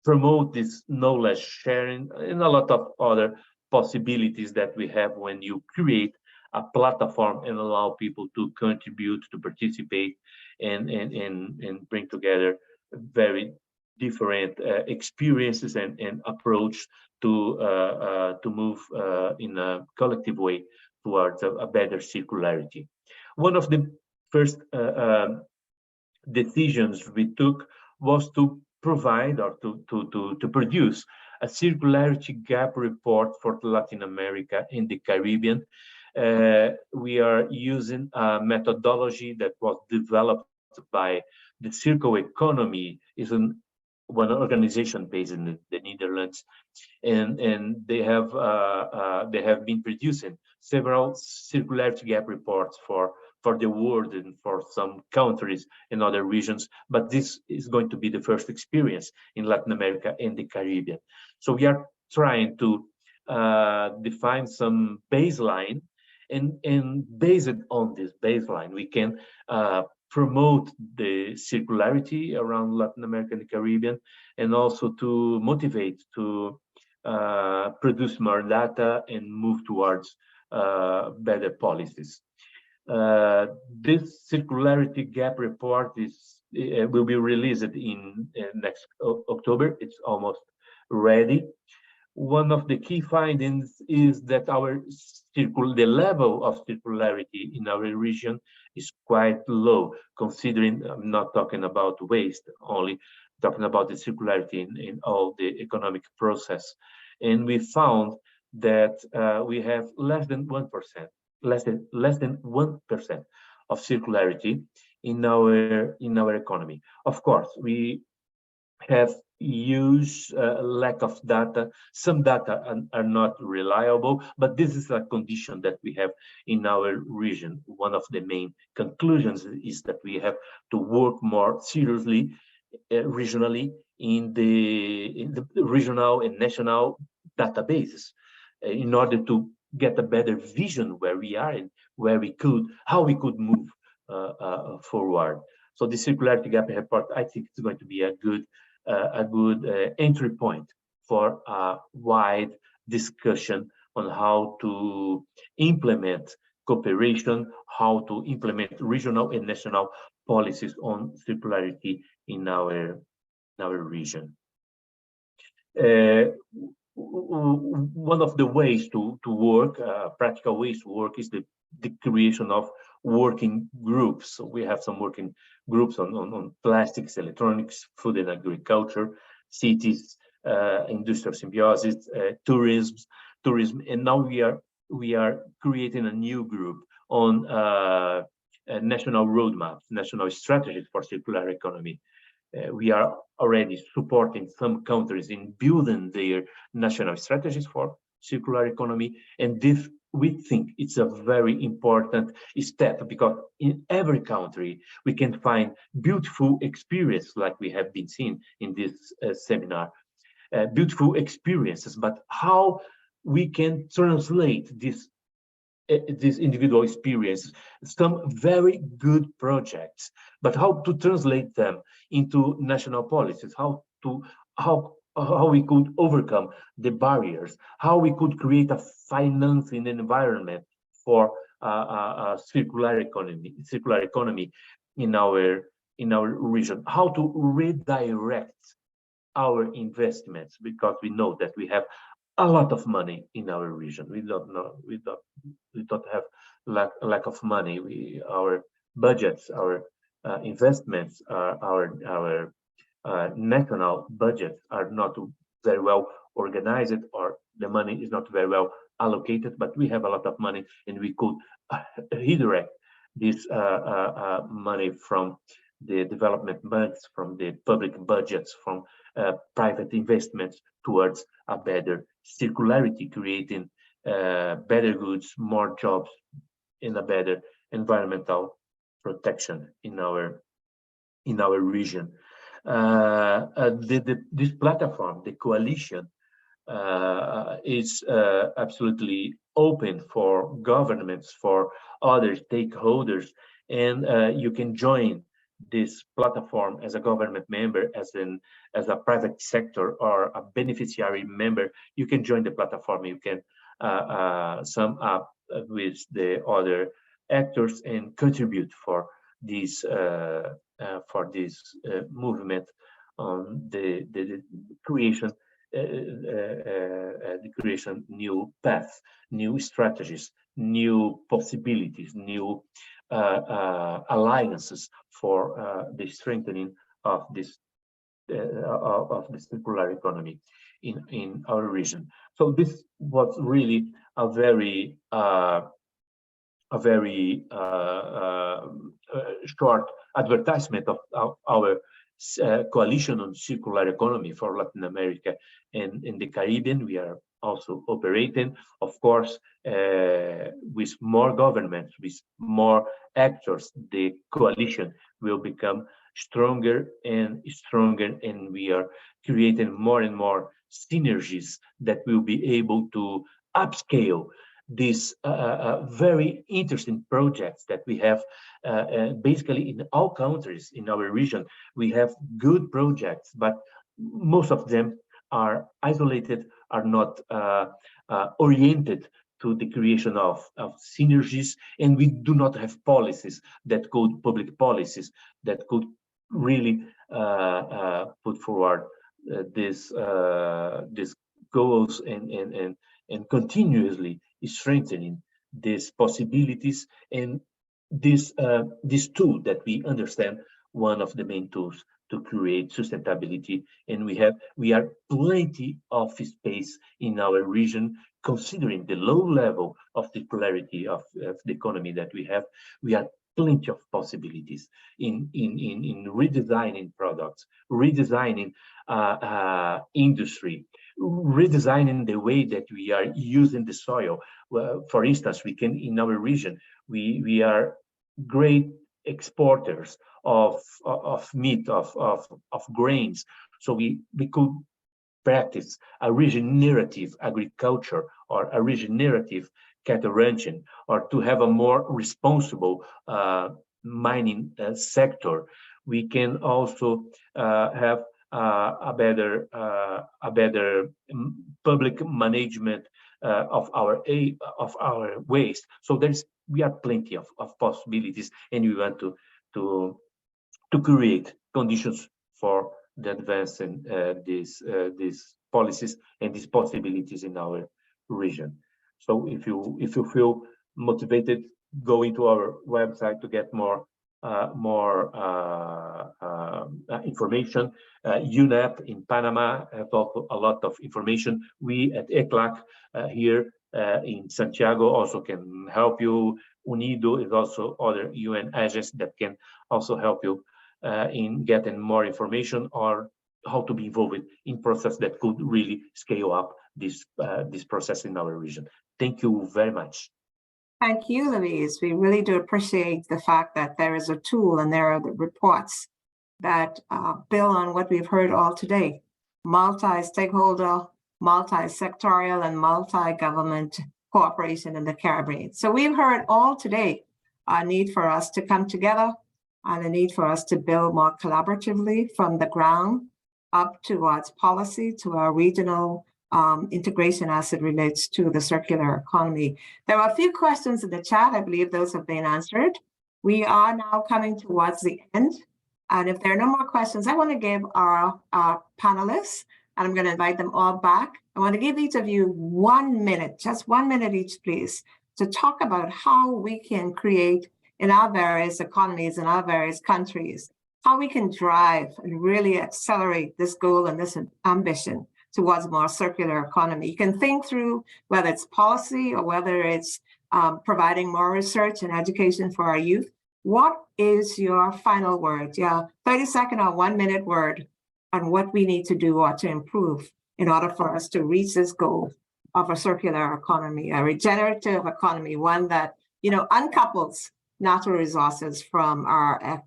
promote this knowledge sharing, and a lot of other possibilities that we have when you create a platform and allow people to contribute, to participate, and bring together very different experiences and approach to move in a collective way towards a better circularity. One of the first decisions we took was to provide or to produce a circularity gap report for Latin America and the Caribbean. We are using a methodology that was developed by the Circle Economy, is one organization based in the Netherlands, and they have been producing several circularity gap reports for the world and for some countries in other regions, but this is going to be the first experience in Latin America and the Caribbean. So we are trying to define some baseline, and based on this baseline, we can promote the circularity around Latin America and the Caribbean, and also to motivate to produce more data and move towards better policies. This circularity gap report will be released in next October. It's almost ready. One of the key findings is that the level of circularity in our region is quite low, considering I'm not talking about waste, only talking about the circularity in all the economic process. And we found that we have less than 1%, less than 1% of circularity in our economy. Of course, we have huge lack of data. Some data are not reliable, but this is a condition that we have in our region. One of the main conclusions is that we have to work more seriously regionally in the regional and national databases in order to get a better vision where we are and how we could move forward. So the circularity gap report, I think, is going to be a good entry point for a wide discussion on how to implement cooperation, how to implement regional and national policies on circularity in our region. One of the ways to work, practical ways to work, is the creation of working groups. So we have some working groups on plastics, electronics, food and agriculture, cities, industrial symbiosis, tourism, and now we are creating a new group on national roadmaps, national strategies for circular economy. We are already supporting some countries in building their national strategies for circular economy, and this, we think, it's a very important step, because in every country we can find beautiful experience, like we have been seeing in this seminar, beautiful experiences, but how we can translate this individual experience, some very good projects, but how to translate them into national policies, how we could overcome the barriers, how we could create a financing environment for a circular economy in our region, how to redirect our investments, because we know that we have a lot of money in our region. We don't have lack of money. Our budgets, our investments, our national budgets are not very well organized, or the money is not very well allocated, but we have a lot of money, and we could redirect this money from the development banks, from the public budgets, from private investments towards a better circularity, creating better goods, more jobs, and a better environmental protection in our region. This platform, the coalition, is absolutely open for governments, for other stakeholders, and you can join this platform as a government member, as a private sector or a beneficiary member. You can join the platform. You can sum up with the other actors and contribute for this movement the creation new paths, new strategies, new possibilities, new alliances for the strengthening of this of the circular economy in our region. So this was really a very short advertisement of our coalition on circular economy for Latin America and in the Caribbean. We are also operating, of course, with more governments, with more actors. The coalition will become stronger and stronger, and we are creating more and more synergies that will be able to upscale these very interesting projects that we have basically in all countries in our region. We have good projects, but most of them are isolated, are not oriented to the creation of synergies, and we do not have policies that could, public policies that could really put forward these goals and continuously strengthening these possibilities and this tool that we understand one of the main tools to create sustainability. And we are plenty of space in our region, considering the low level of circularity of the economy that we have. We have plenty of possibilities in redesigning products, redesigning industry, redesigning the way that we are using the soil. Well, for instance, we can, in our region, we are great exporters of meat, of grains. So we could practice a regenerative agriculture or a regenerative cattle ranching, or to have a more responsible mining sector. We can also have a better public management of our waste. So we are plenty of possibilities, and we want to create conditions for the advance in these policies and these possibilities in our region. So if you feel motivated, go into our website to get more information. UNEP in Panama have a lot of information. We at ECLAC here in Santiago also can help you. UNIDO is also other UN agencies that can also help you in getting more information or how to be involved in process that could really scale up this process in our region. Thank you very much. Thank you, Luis. We really do appreciate the fact that there is a tool and there are the reports that build on what we've heard all today: multi-stakeholder, multi-sectorial, and multi-government cooperation in the Caribbean. So we've heard all today a need for us to come together and a need for us to build more collaboratively from the ground up towards policy, to our regional integration as it relates to the circular economy. There are a few questions in the chat. I believe those have been answered. We are now coming towards the end. And if there are no more questions, I want to give our panelists, and I'm going to invite them all back. I want to give each of you 1 minute, just 1 minute each, please, to talk about how we can create in our various economies, in our various countries, how we can drive and really accelerate this goal and this ambition towards a more circular economy. You can think through whether it's policy or whether it's providing more research and education for our youth. What is your final word? Yeah, 30-second or 1 minute word on what we need to do or to improve in order for us to reach this goal of a circular economy, a regenerative economy, one that, uncouples natural resources from our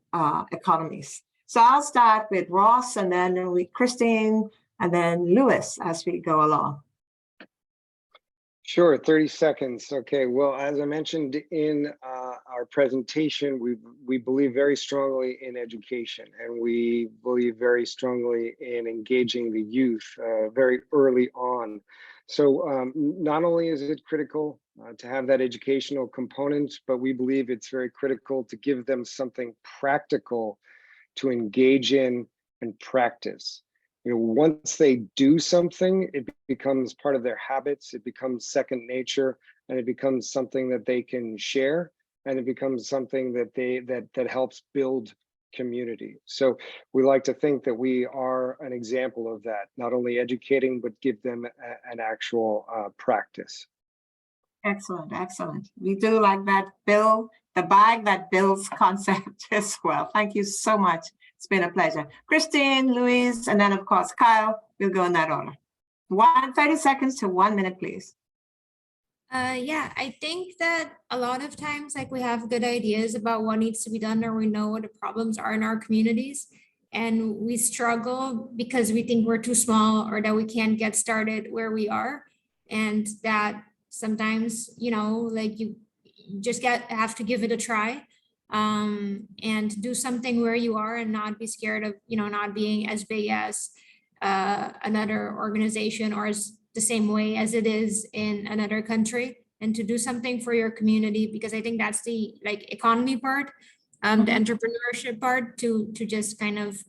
economies. So I'll start with Ross, and then with Christine, and then Lewis as we go along. Sure, 30 seconds. Okay, well, as I mentioned in our presentation, we believe very strongly in education, and we believe very strongly in engaging the youth very early on. So not only is it critical to have that educational component, but we believe it's very critical to give them something practical to engage in and practice. Once they do something, it becomes part of their habits, it becomes second nature, and it becomes something that they can share, and it becomes something that helps build community. So we like to think that we are an example of that, not only educating, but give them an actual practice. Excellent, excellent. We do like that the bag that builds concept as well. Thank you so much. It's been a pleasure. Christine, Louise, and then of course, Kyle, we'll go in that order. 30 seconds to 1 minute, please. Yeah, I think that a lot of times, like, we have good ideas about what needs to be done, or we know what the problems are in our communities, and we struggle because we think we're too small or that we can't get started where we are. And that sometimes, like, you just have to give it a try, and do something where you are and not be scared of, not being as big as another organization or as the same way as it is in another country, and to do something for your community, because I think that's the economy part, the entrepreneurship part, to just kind of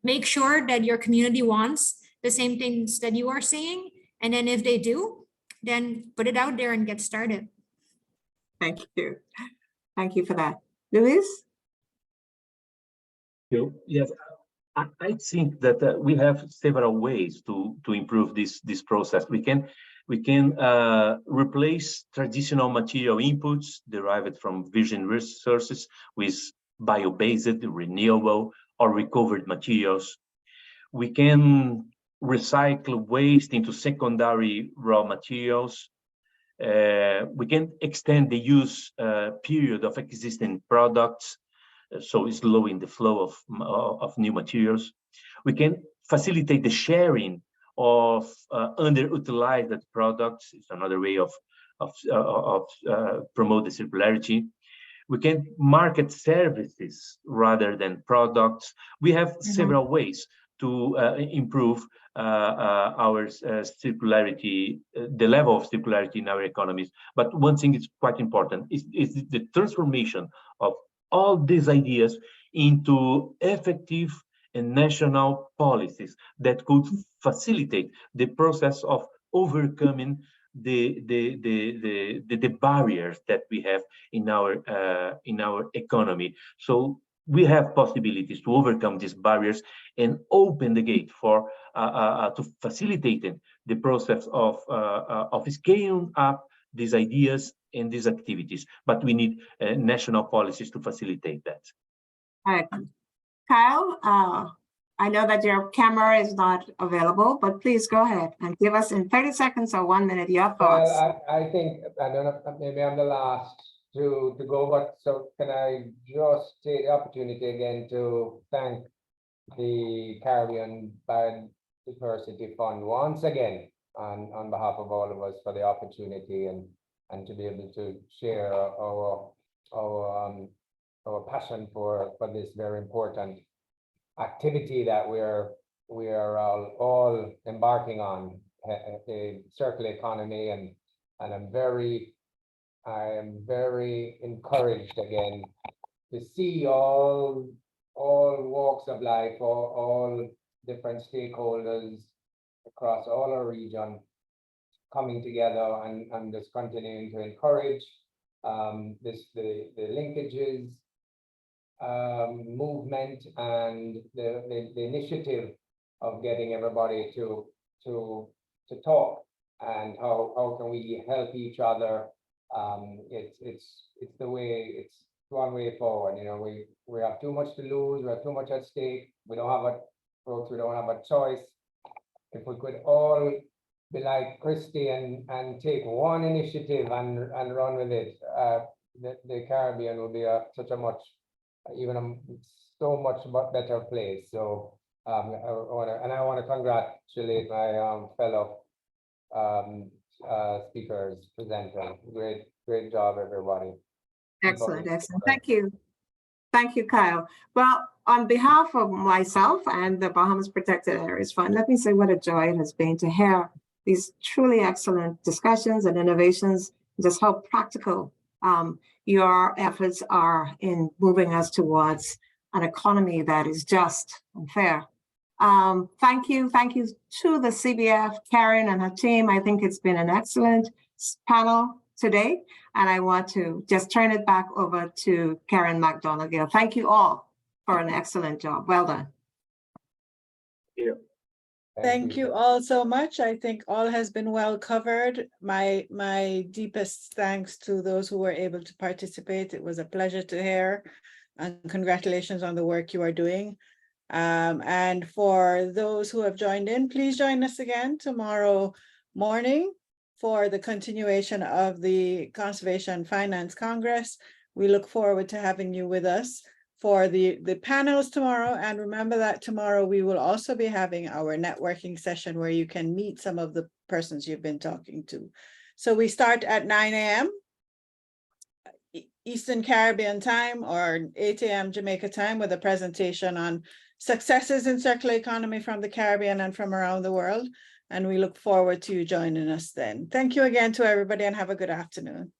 make sure that your community wants the same things that you are seeing. And then if they do, then put it out there and get started. Thank you. Thank you for that. Luis? Yes, I think that we have several ways to improve this process. We can replace traditional material inputs derived from virgin resources with bio-based, renewable, or recovered materials. We can recycle waste into secondary raw materials. We can extend the use period of existing products, so it's slowing the flow of new materials. We can facilitate the sharing of underutilized products. It's another way of promote the circularity. We can market services rather than products. We have several ways to improve our circularity, the level of circularity in our economies. But one thing is quite important, is the transformation of all these ideas into effective and national policies that could facilitate the process of overcoming the barriers that we have in our economy. So we have possibilities to overcome these barriers and open the gate for to facilitating the process of scaling up these ideas and these activities. But we need national policies to facilitate that. All right. Kyle, I know that your camera is not available, but please go ahead and give us in 30 seconds or 1 minute your thoughts. Well, I think, I don't know, maybe I'm the last to go, but so can I just take the opportunity again to thank the Caribbean Biodiversity Fund once again on behalf of all of us for the opportunity and to be able to share our passion for this very important activity that we are all embarking on, a circular economy, and I am very encouraged again to see all walks of life, all different stakeholders across all our region coming together and just continuing to encourage the linkages, movement, and the initiative of getting everybody to talk, and how can we help each other. It's one way forward. We have too much to lose, we have too much at stake, we don't have a choice. If we could all be like Christy and take one initiative and run with it, the Caribbean will be so much better place. So I want to congratulate my fellow speakers, presenters. Great job, everybody. Excellent, excellent. Thank you. Thank you, Kyle. Well, on behalf of myself and the Bahamas Protected Areas Fund, let me say what a joy it has been to hear these truly excellent discussions and innovations, just how practical your efforts are in moving us towards an economy that is just and fair. Thank you to the CBF, Karen and her team. I think it's been an excellent panel today, and I want to just turn it back over to Karen McDonough. Thank you all for an excellent job. Well done. Yeah. Thank you all so much. I think all has been well covered. My deepest thanks to those who were able to participate. It was a pleasure to hear, and congratulations on the work you are doing. And for those who have joined in, please join us again tomorrow morning for the continuation of the Conservation Finance Congress. We look forward to having you with us for the panels tomorrow. And remember that tomorrow we will also be having our networking session where you can meet some of the persons you've been talking to. So we start at 9 a.m. Eastern Caribbean time, or 8 a.m. Jamaica time, with a presentation on successes in circular economy from the Caribbean and from around the world. And we look forward to you joining us then. Thank you again to everybody, and have a good afternoon.